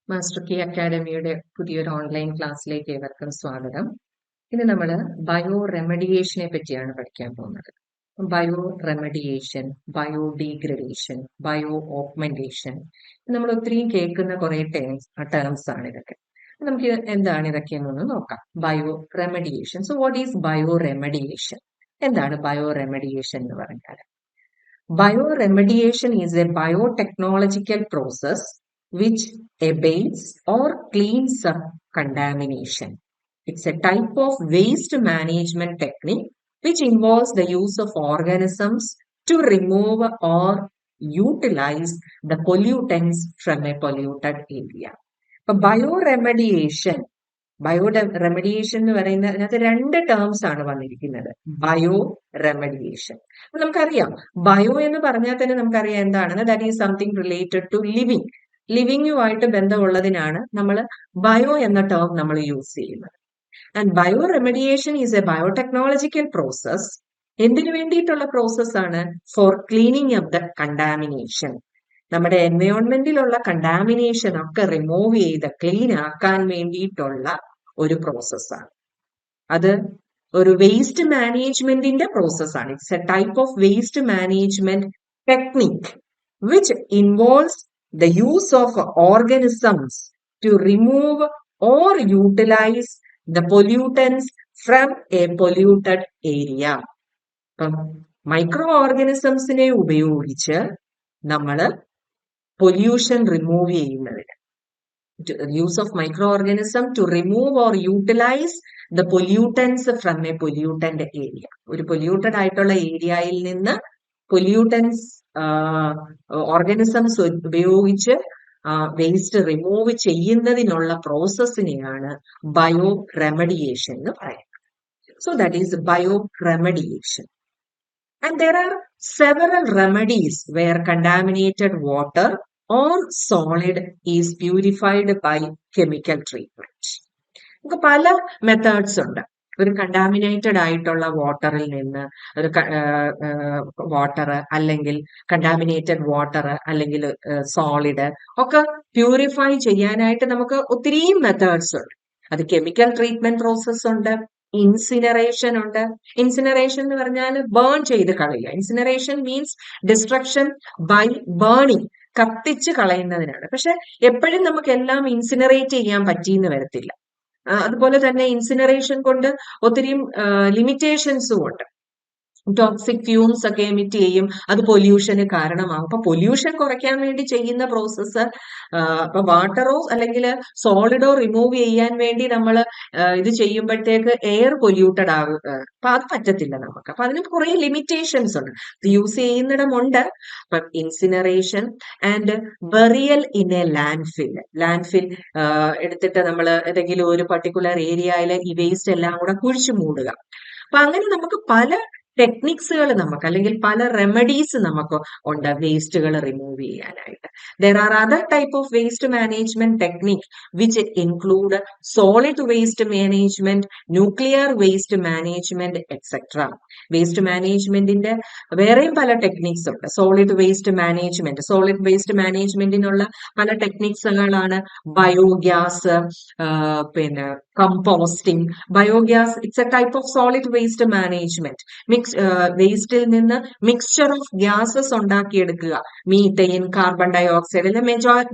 Master കി അക്കാഡമിയുടെ പുതിയൊരു online ക്ലാസ്സിലേക്ക് ഏവർക്കും സ്വാഗതം. ഇന്ന് നമ്മൾ ബയോ റെമഡിയേഷനെ പറ്റിയാണ് പഠിക്കാൻ പോകുന്നത്. ബയോ റെമഡിയേഷൻ, ബയോഡീഗ്രഡേഷൻ, ബയോ ഓഗ്മെന്റേഷൻ, നമ്മൾ ഒത്തിരിയും കേൾക്കുന്ന കുറെ ടേംസ് ആണ് ഇതൊക്കെ. നമുക്ക് എന്താണ് ഇതൊക്കെ എന്നൊന്ന് നോക്കാം. Bio remediation. So what is bio remediation? എന്താണ് ബയോ റെമഡിയേഷൻ എന്ന് പറഞ്ഞാൽ? Bio remediation is a biotechnological process which abates or cleans up contamination. It's a type of waste management technique which involves the use of organisms to remove or utilize the pollutants from a polluted area. ബയോറെമഡിയേഷൻ എന്ന് പറയുന്ന അതിനകത്ത് രണ്ട് terms ആണ് വന്നിരിക്കുന്നത്. Bio remediation നമുക്കറിയാം. Bio എന്ന് പറഞ്ഞാൽ തന്നെ നമുക്കറിയാം എന്താണെന്ന്. That is something related to living. ലിവിങ്ങുമായിട്ട് ബന്ധമുള്ളതിനാണ് നമ്മൾ ബയോ എന്ന ടേം നമ്മൾ യൂസ് ചെയ്യുന്നത്. And bio remediation is a biotechnological process. എന്തിനു വേണ്ടിയിട്ടുള്ള പ്രോസസ് ആണ്? For cleaning of the contamination. നമ്മുടെ എൻവയോൺമെന്റിലുള്ള കണ്ടാമിനേഷൻ ഒക്കെ റിമൂവ് ചെയ്ത് ക്ലീൻ ആക്കാൻ വേണ്ടിയിട്ടുള്ള ഒരു പ്രോസസ്സാണ്. അത് ഒരു വേസ്റ്റ് മാനേജ്മെന്റിന്റെ പ്രോസസ്സാണ്. It's a type of waste management technique which involves the use of organisms to remove or utilize the pollutants from a polluted area. Micro ഓർഗാനിസംസിനെ ഉപയോഗിച്ച് നമ്മൾ പൊല്യൂഷൻ റിമൂവ് ചെയ്യുന്നതിന്, use of micro organism to remove or utilise the pollutants from a pollutant area. ഒരു polluted ആയിട്ടുള്ള ഏരിയയിൽ നിന്ന് pollutants organisms ഉപയോഗിച്ച് waste remove ചെയ്യുന്നതിനുള്ള പ്രോസസ്സിനെയാണ് ബയോ റെമഡിയേഷൻ എന്ന് പറയുന്നത്. So that is bio remediation. And there are several remedies where contaminated water or solid is purified by chemical treatment. നമുക്ക് പല മെത്തേഡ്സ് ഉണ്ട്. ഒരു കണ്ടാമിനേറ്റഡ് ആയിട്ടുള്ള വാട്ടറിൽ നിന്ന് ഒരു വാട്ടർ അല്ലെങ്കിൽ കണ്ടാമിനേറ്റഡ് വാട്ടർ അല്ലെങ്കിൽ സോളിഡ് ഒക്കെ പ്യൂരിഫൈ ചെയ്യാനായിട്ട് നമുക്ക് ഒത്തിരി മെത്തേഡ്സ് ഉണ്ട്. അത് കെമിക്കൽ ട്രീറ്റ്മെന്റ് പ്രോസസ് ഉണ്ട്, ഇൻസിനറേഷൻ ഉണ്ട്. ഇൻസിനറേഷൻ എന്ന് പറഞ്ഞാൽ ബേൺ ചെയ്ത് കളയുക. Incineration means destruction by burning, കത്തിച്ച് കളയുന്നതിനാണ്. പക്ഷെ എപ്പോഴും നമുക്ക് എല്ലാം ഇൻസിനറേറ്റ് ചെയ്യാൻ പറ്റിയെന്ന് വരത്തില്ല. അതുപോലെ തന്നെ ഇൻസിനറേഷൻ കൊണ്ട് ഒത്തിരി ലിമിറ്റേഷൻസും ഉണ്ട്. ടോക്സിക് ഫ്യൂംസ് ഒക്കെ എമിറ്റ് ചെയ്യും, അത് പൊല്യൂഷന് കാരണമാകും. അപ്പൊ പൊല്യൂഷൻ കുറയ്ക്കാൻ വേണ്ടി ചെയ്യുന്ന പ്രോസസ്സ്, ഇപ്പൊ വാട്ടറോ അല്ലെങ്കിൽ സോളിഡോ റിമൂവ് ചെയ്യാൻ വേണ്ടി നമ്മൾ ഇത് ചെയ്യുമ്പോഴത്തേക്ക് എയർ പൊല്യൂട്ടഡ് ആകും. അപ്പൊ അത് പറ്റത്തില്ല നമുക്ക്. അപ്പൊ അതിന് കുറെ ലിമിറ്റേഷൻസ് ഉണ്ട്. ഇത് യൂസ് ചെയ്യുന്നിടമുണ്ട്. അപ്പൊ incineration and burial in A landfill എടുത്തിട്ട് നമ്മൾ ഏതെങ്കിലും ഒരു പർട്ടിക്കുലർ ഏരിയയിൽ ഈ വേസ്റ്റ് എല്ലാം കൂടെ കുഴിച്ചു മൂടുക. അപ്പൊ അങ്ങനെ നമുക്ക് പല ടെക്നിക്സുകൾ നമുക്ക് അല്ലെങ്കിൽ പല റെമഡീസ് നമുക്ക് ഉണ്ട് വേസ്റ്റുകൾ റിമൂവ് ചെയ്യാനായിട്ട്. There are other type of waste management technique which include solid waste management, nuclear waste management etcetera. Waste മാനേജ്മെന്റിന്റെ വേറെയും പല ടെക്നിക്സ് ഉണ്ട്. സോളിഡ് വേസ്റ്റ് മാനേജ്മെന്റിനുള്ള പല ടെക്നിക്സുകളാണ് ബയോഗ്യാസ്, പിന്നെ composting. Biogas it's a type of solid waste management. വേസ്റ്റിൽ നിന്ന് മിക്സ്ചർ ഓഫ് ഗ്യാസസ് ഉണ്ടാക്കിയെടുക്കുക. Methane, carbon dioxide. അല്ലെ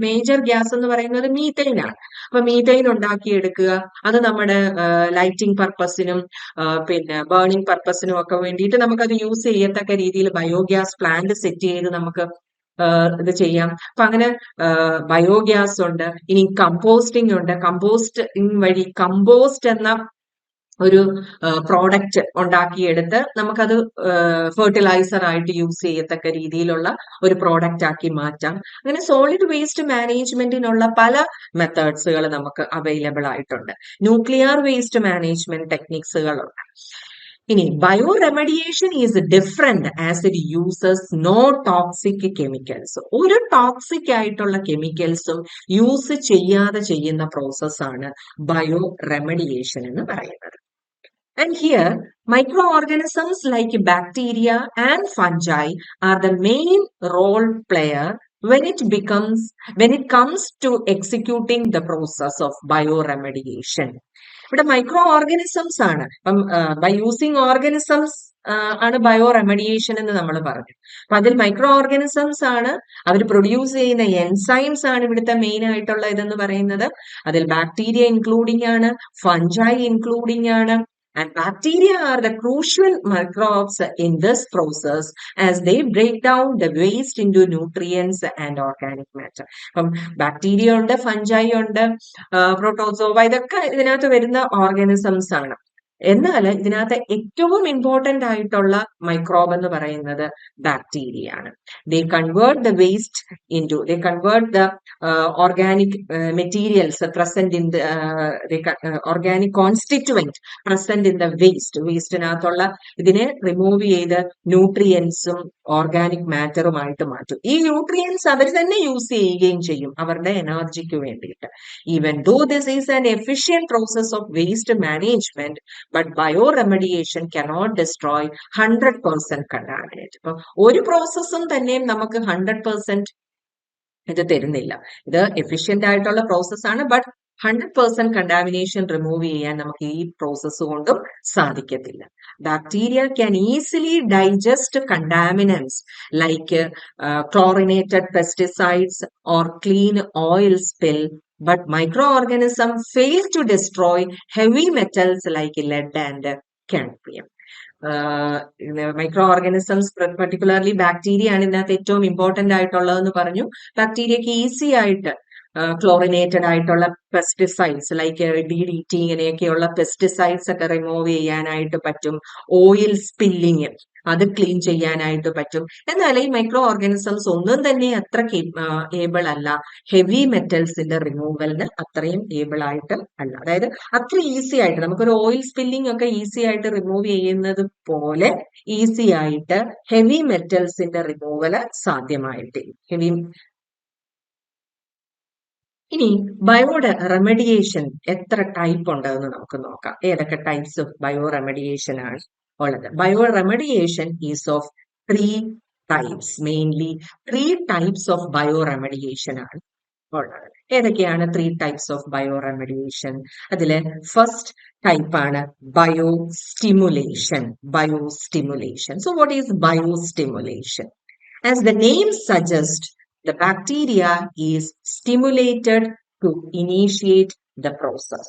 മേജർ ഗ്യാസ് എന്ന് പറയുന്നത് മീത്തൈൻ ആണ്. അപ്പൊ മീത്തൈൻ ഉണ്ടാക്കിയെടുക്കുക. അത് നമ്മുടെ ലൈറ്റിംഗ് പർപ്പസിനും പിന്നെ ബേണിംഗ് പർപ്പസിനും ഒക്കെ വേണ്ടിയിട്ട് നമുക്കത് യൂസ് ചെയ്യത്തക്ക രീതിയിൽ ബയോഗ്യാസ് പ്ലാന്റ് സെറ്റ് ചെയ്ത് നമുക്ക് ഇത് ചെയ്യാം. അപ്പൊ അങ്ങനെ ബയോഗ്യാസ് ഉണ്ട്. ഇനി കമ്പോസ്റ്റിംഗ് ഉണ്ട്. കമ്പോസ്റ്റിംഗ് വഴി കമ്പോസ്റ്റ് എന്ന ഒരു പ്രോഡക്റ്റ് ഉണ്ടാക്കിയെടുത്ത് നമുക്കത് ഫെർട്ടിലൈസർ ആയിട്ട് യൂസ് ചെയ്യത്തക്ക രീതിയിലുള്ള ഒരു പ്രോഡക്റ്റ് ആക്കി മാറ്റാം. അങ്ങനെ സോളിഡ് വേസ്റ്റ് മാനേജ്മെന്റിനുള്ള പല മെത്തേഡ്സുകൾ നമുക്ക് അവൈലബിൾ ആയിട്ടുണ്ട്. ന്യൂക്ലിയർ വേസ്റ്റ് മാനേജ്മെന്റ് ടെക്നിക്സുകളുണ്ട്. ഇനി bio remediation is different as it uses no toxic chemicals. ഒരു ടോക്സിക് ആയിട്ടുള്ള കെമിക്കൽസും യൂസ് ചെയ്യാതെ ചെയ്യുന്ന പ്രോസസ്സാണ് ബയോ റെമഡിയേഷൻ എന്ന് പറയുന്നത്. And here, microorganisms like bacteria and fungi are the main role player when it comes to executing the process of bioremediation. ഇവിടെ micro organisms ആണ്. അപ്പം ബൈ യൂസിങ് ഓർഗാനിസംസ് ആണ് ബയോ റെമഡിയേഷൻ എന്ന് നമ്മൾ പറഞ്ഞു. അപ്പൊ അതിൽ മൈക്രോ ഓർഗാനിസംസ് ആണ്, അവർ പ്രൊഡ്യൂസ് ചെയ്യുന്ന എൻസൈംസ് ആണ് ഇവിടുത്തെ മെയിൻ ആയിട്ടുള്ള ഇതെന്ന് പറയുന്നത്. അതിൽ ബാക്ടീരിയ ഇൻക്ലൂഡിംഗ് ആണ്, ഫംജൈ ഇൻക്ലൂഡിംഗ് ആണ്. And bacteria are the crucial microbes in this process as they break down the waste into nutrients and organic matter. Bacteria ഉണ്ട്, ഫംജൈ ഉണ്ട്, പ്രോട്ടോസോവ, ഇതൊക്കെ ഇതിനകത്ത് വരുന്ന ഓർഗാനിസംസ് ആണ്. എന്നാൽ ഇതിനകത്ത് ഏറ്റവും ഇമ്പോർട്ടന്റ് ആയിട്ടുള്ള മൈക്രോബ് എന്ന് പറയുന്നത് ബാക്ടീരിയ ആണ്. They convert the organic materials present in organic constituent present in the വേസ്റ്റിനകത്തുള്ള ഇതിനെ റിമൂവ് ചെയ്ത് ന്യൂട്രിയൻസും ഓർഗാനിക് മാറ്ററുമായിട്ട് മാറ്റും. ഈ ന്യൂട്രിയൻസ് അവർ തന്നെ യൂസ് ചെയ്യുകയും ചെയ്യും അവരുടെ എനർജിക്ക് വേണ്ടിയിട്ട്. Even though this is an efficient process of waste management, but bioremediation cannot destroy 100% contaminant. ഇപ്പൊ ഒരു പ്രോസസ്സും തന്നെയും നമുക്ക് 100% ഇത് തരുന്നില്ല. ഇത് എഫിഷ്യന്റ് ആയിട്ടുള്ള പ്രോസസ്സാണ്, ബട്ട് 100% കണ്ടാമിനേഷൻ റിമൂവ് ചെയ്യാൻ നമുക്ക് ഈ പ്രോസസ്സ് കൊണ്ടും സാധിക്കത്തില്ല. Bacteria can easily digest contaminants like chlorinated pesticides or clean oil spill, but microorganisms fail to destroy heavy metals like lead and cadmium. Micro organisms particularly bacteria ആണ് ഇതിനകത്ത് ഏറ്റവും important ആയിട്ടുള്ളതെന്ന് പറഞ്ഞു. ബാക്ടീരിയക്ക് easy ആയിട്ട് ക്ലോറിനേറ്റഡ് ആയിട്ടുള്ള pesticides like DDT ഇങ്ങനെയൊക്കെയുള്ള pesticides ഒക്കെ remove ചെയ്യാനായിട്ട് പറ്റും. ഓയിൽ സ്പില്ലിങ് അത് ക്ലീൻ ചെയ്യാനായിട്ട് പറ്റും. എന്നാൽ ഈ മൈക്രോ ഓർഗാനിസംസ് ഒന്നും തന്നെ അത്ര ഏബിൾ അല്ല ഹെവി മെറ്റൽസിന്റെ റിമൂവലിന് അത്രയും ഏബിൾ ആയിട്ട് അല്ല. അതായത് അത്ര ഈസി ആയിട്ട് നമുക്കൊരു ഓയിൽ സ്പില്ലിംഗ് ഒക്കെ ഈസി ആയിട്ട് റിമൂവ് ചെയ്യുന്നത് പോലെ ഈസി ആയിട്ട് ഹെവി മെറ്റൽസിന്റെ റിമൂവല് സാധ്യമായിട്ടില്ല. ഇനി ബയോ റെമഡിയേഷൻ എത്ര ടൈപ്പ് ഉണ്ടെന്ന് നമുക്ക് നോക്കാം. ഏതൊക്കെ ടൈപ്സ് ഓഫ് ബയോ റെമഡിയേഷൻ ആണ് ഉള്ളത്? Bio remediation is of 3 types. Mainly 3 types of bio remediation ആണ് ഉള്ളത്. ഏതൊക്കെയാണ് 3 ടൈപ്സ് ഓഫ് ബയോ റെമഡിയേഷൻ? അതില് ഫസ്റ്റ് ടൈപ്പ് ആണ് bio stimulation. So what is bio stimulation? As the name suggest, the bacteria is stimulated to initiate the process.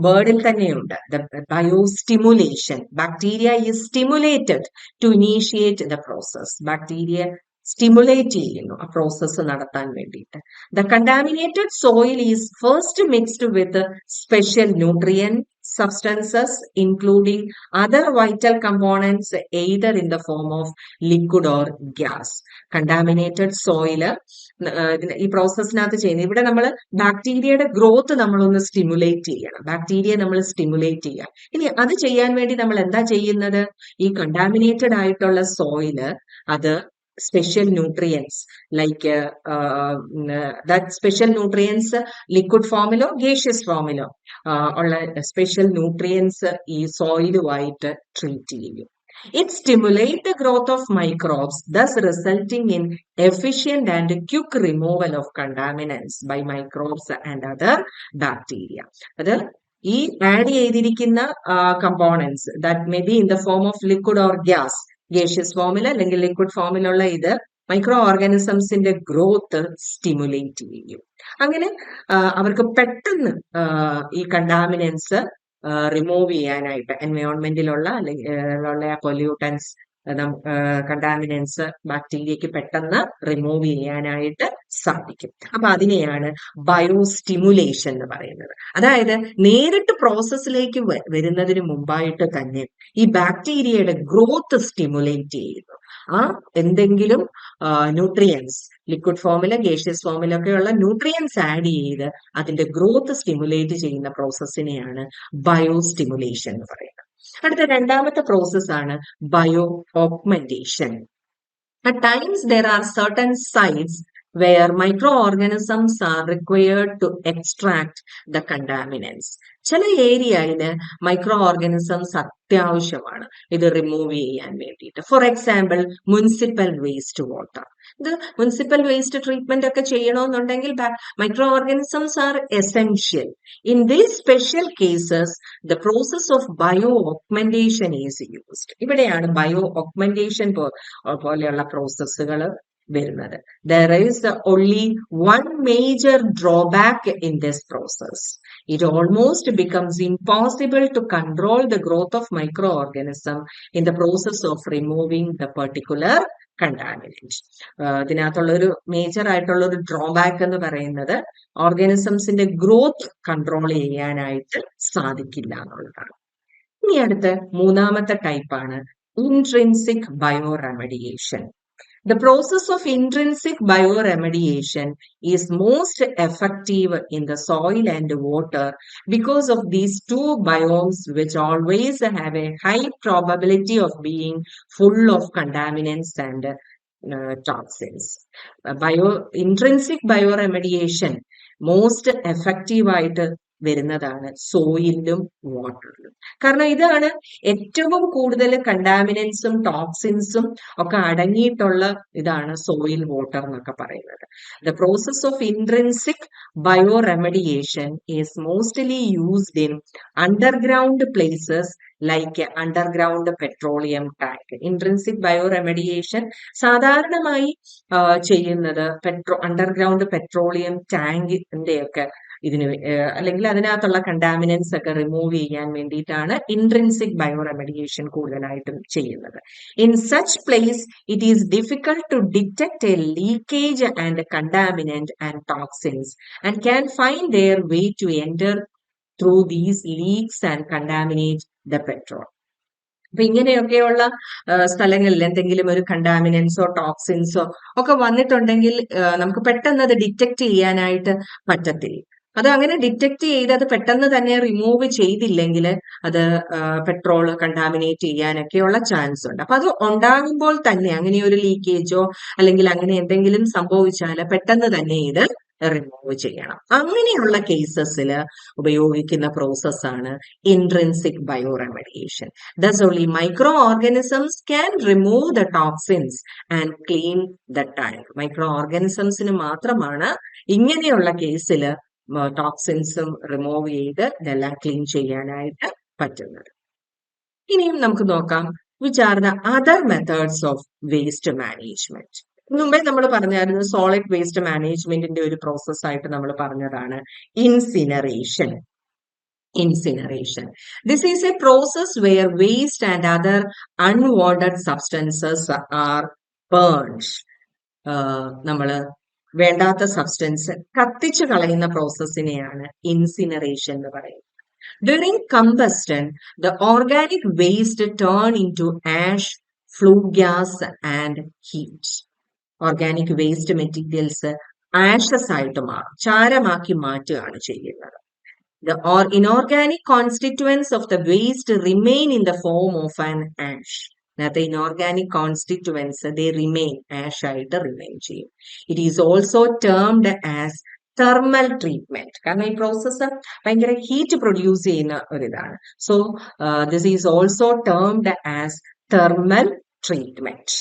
വേർഡിൽ തന്നെയുണ്ട് the biostimulation. Bacteria is stimulated to initiate the process. Bacteria stimulate ചെയ്യുന്നു ആ process നടത്താൻ വേണ്ടിയിട്ട്. The contaminated soil is first mixed with special nutrient substances including other vital components either in the form of liquid or gas. Contaminated soil ഈ പ്രോസസ്സിനകത്ത് ചെയ്യുന്നത്, ഇവിടെ നമ്മൾ ബാക്ടീരിയയുടെ growth നമ്മളൊന്ന് സ്റ്റിമുലേറ്റ് ചെയ്യണം. ബാക്ടീരിയ നമ്മൾ സ്റ്റിമുലേറ്റ് ചെയ്യാം. ഇനി അത് ചെയ്യാൻ വേണ്ടി നമ്മൾ എന്താ ചെയ്യുന്നത്? ഈ കണ്ടാമിനേറ്റഡ് ആയിട്ടുള്ള സോയില് അത് special nutrients like that special nutrients liquid formiലോ gaseous formiലോ ഉള്ള special nutrients ഈ സോയിലുമായിട്ട് ട്രീറ്റ് ചെയ്യും. It stimulates the growth of microbes, thus resulting in efficient and quick removal of contaminants by microbes and other bacteria. അത് ഈ add ചെയ്തിരിക്കുന്ന components that may be in the form of liquid or gas, gaseous ഫോമിൽ അല്ലെങ്കിൽ liquid ഫോമിലുള്ള ഇത് micro ഓർഗാനിസംസിന്റെ growth stimulate ചെയ്യും. അങ്ങനെ അവർക്ക് പെട്ടെന്ന് ഈ കണ്ടാമിനൻസ് റിമൂവ് ചെയ്യാനായിട്ട് എൻവയോൺമെന്റിലുള്ള അല്ലെങ്കിൽ പൊല്യൂട്ടൻസ് കണ്ടാമിനൻസ് ബാക്ടീരിയക്ക് പെട്ടെന്ന് റിമൂവ് ചെയ്യാനായിട്ട് സാധിക്കും. അപ്പൊ അതിനെയാണ് ബയോസ്റ്റിമുലേഷൻ എന്ന് പറയുന്നത്. അതായത് നേരിട്ട് പ്രോസസ്സിലേക്ക് വരുന്നതിന് മുമ്പായിട്ട് തന്നെ ഈ ബാക്ടീരിയയുടെ ഗ്രോത്ത് സ്റ്റിമുലേറ്റ് ചെയ്യുന്നു. ആ എന്തെങ്കിലും ന്യൂട്രിയൻസ് ലിക്വിഡ് ഫോമില് ഗേഷ്യസ് ഫോമിലൊക്കെയുള്ള ന്യൂട്രിയൻസ് ആഡ് ചെയ്ത് അതിന്റെ ഗ്രോത്ത് സ്റ്റിമുലേറ്റ് ചെയ്യുന്ന പ്രോസസ്സിനെയാണ് ബയോസ്റ്റിമുലേഷൻ എന്ന് പറയുന്നത്. അടുത്ത രണ്ടാമത്തെ പ്രോസസ് ആണ് bio augmentation. At times there are certain sites where microorganisms are required to extract the contaminants. ചില ഏരിയയില് മൈക്രോ ഓർഗാനിസംസ് അത്യാവശ്യമാണ് ഇത് റിമൂവ് ചെയ്യാൻ വേണ്ടിയിട്ട്. For example municipal waste water. ഇത് മുനിസിപ്പൽ വേസ്റ്റ് ട്രീറ്റ്മെന്റ് ഒക്കെ ചെയ്യണമെന്നുണ്ടെങ്കിൽ micro organisms are essential. In these special cases the process of bio augmentation is used. ഇവിടെയാണ് ബയോ ഓഗ്മെന്റേഷൻ പോലെയുള്ള പ്രോസസ്സുകൾ വരുന്നത്. There is only one major drawback in this process. It almost becomes impossible to control the growth of microorganism in the process of removing the particular contaminant. ഇതിനകത്തുള്ളൊരു major ആയിട്ടുള്ള ഒരു drawback എന്ന് പറയുന്നത് ഓർഗാനിസംസിന്റെ growth control ചെയ്യാനായിട്ട് സാധിക്കില്ല എന്നുള്ളതാണ്. ഇനി അടുത്ത മൂന്നാമത്തെ ടൈപ്പാണ് intrinsic bio remediation. The process of intrinsic bioremediation is most effective in the soil and water because of these two biomes, which always have a high probability of being full of contaminants and toxins. Intrinsic bioremediation most effective ആയിട്ട് വരുന്നതാണ് സോയിലും വാട്ടറിലും. കാരണം ഇതാണ് ഏറ്റവും കൂടുതൽ കണ്ടാമിനൻസും ടോക്സിൻസും ഒക്കെ അടങ്ങിയിട്ടുള്ള ഇതാണ് soil water എന്നൊക്കെ പറയുന്നത്. The process of intrinsic bio remediation is mostly used in underground places like underground petroleum tank. Intrinsic bio remediation സാധാരണമായി ചെയ്യുന്നത് അണ്ടർഗ്രൗണ്ട് പെട്രോളിയം ടാങ്കിന്റെ ഒക്കെ ഇതിന് അല്ലെങ്കിൽ അതിനകത്തുള്ള കണ്ടാമിനൻസ് ഒക്കെ റിമൂവ് ചെയ്യാൻ വേണ്ടിയിട്ടാണ് ഇൻട്രിൻസിക് ബയോ റെമഡിയേഷൻ കൂടുതലായിട്ടും ചെയ്യുന്നത്. In such place it is difficult to detect a leakage and contaminant and toxins and can find their way to enter through these leaks and contaminate the petrol. അപ്പൊ ഇങ്ങനെയൊക്കെയുള്ള സ്ഥലങ്ങളിൽ എന്തെങ്കിലും ഒരു കണ്ടാമിനൻസോ ടോക്സിൻസോ ഒക്കെ വന്നിട്ടുണ്ടെങ്കിൽ നമുക്ക് പെട്ടെന്ന് അത് ഡിറ്റക്ട് ചെയ്യാനായിട്ട് പറ്റത്തില്ല. അത് അങ്ങനെ ഡിറ്റക്ട് ചെയ്ത് അത് പെട്ടെന്ന് തന്നെ റിമൂവ് ചെയ്തില്ലെങ്കിൽ അത് പെട്രോൾ കണ്ടാമിനേറ്റ് ചെയ്യാനൊക്കെയുള്ള ചാൻസ് ഉണ്ട്. അപ്പൊ അത് ഉണ്ടാകുമ്പോൾ തന്നെ അങ്ങനെ ഒരു ലീക്കേജോ അല്ലെങ്കിൽ അങ്ങനെ എന്തെങ്കിലും സംഭവിച്ചാൽ പെട്ടെന്ന് തന്നെ ഇത് റിമൂവ് ചെയ്യണം. അങ്ങനെയുള്ള കേസസിൽ ഉപയോഗിക്കുന്ന പ്രോസസ്സാണ് intrinsic bio remediation. Thus only microorganisms can remove the toxins and clean the tank. Micro ഓർഗാനിസംസിന് മാത്രമാണ് ഇങ്ങനെയുള്ള കേസിൽ ടോക്സിൻസും റിമൂവ് ചെയ്ത് ഇതെല്ലാം ക്ലീൻ ചെയ്യാനായിട്ട് പറ്റുന്നത്. ഇനിയും നമുക്ക് നോക്കാം which are the other methods of waste management. മുമ്പേ നമ്മൾ പറഞ്ഞായിരുന്നു സോളിഡ് വേസ്റ്റ് മാനേജ്മെന്റിന്റെ ഒരു പ്രോസസ് ആയിട്ട് നമ്മൾ പറഞ്ഞതാണ് incineration. This is a process where waste and other unwanted substances are burned. നമ്മള് വേണ്ടാത്ത സബ്സ്റ്റൻസ് കത്തിച്ചു കളയുന്ന പ്രോസസ്സിനെയാണ് ഇൻസിനറേഷൻ എന്ന് പറയുന്നത്. During combustion, the organic waste turn into ash, flue gas and heat. Organic waste materials ashes ആയിട്ട് മാറും, ചാരമാക്കി മാറ്റുകയാണ് ചെയ്യുന്നത്. The inorganic constituents of the waste remain in the form of an ash. The inorganic constituents they remain ash ആയിട്ട് remain ചെയ്യും. It is also termed as thermal treatment. കാരണം ഈ process ഭയങ്കര heat produce ചെയ്യുന്ന ഒരിതാണ്. So this is also termed as thermal treatment.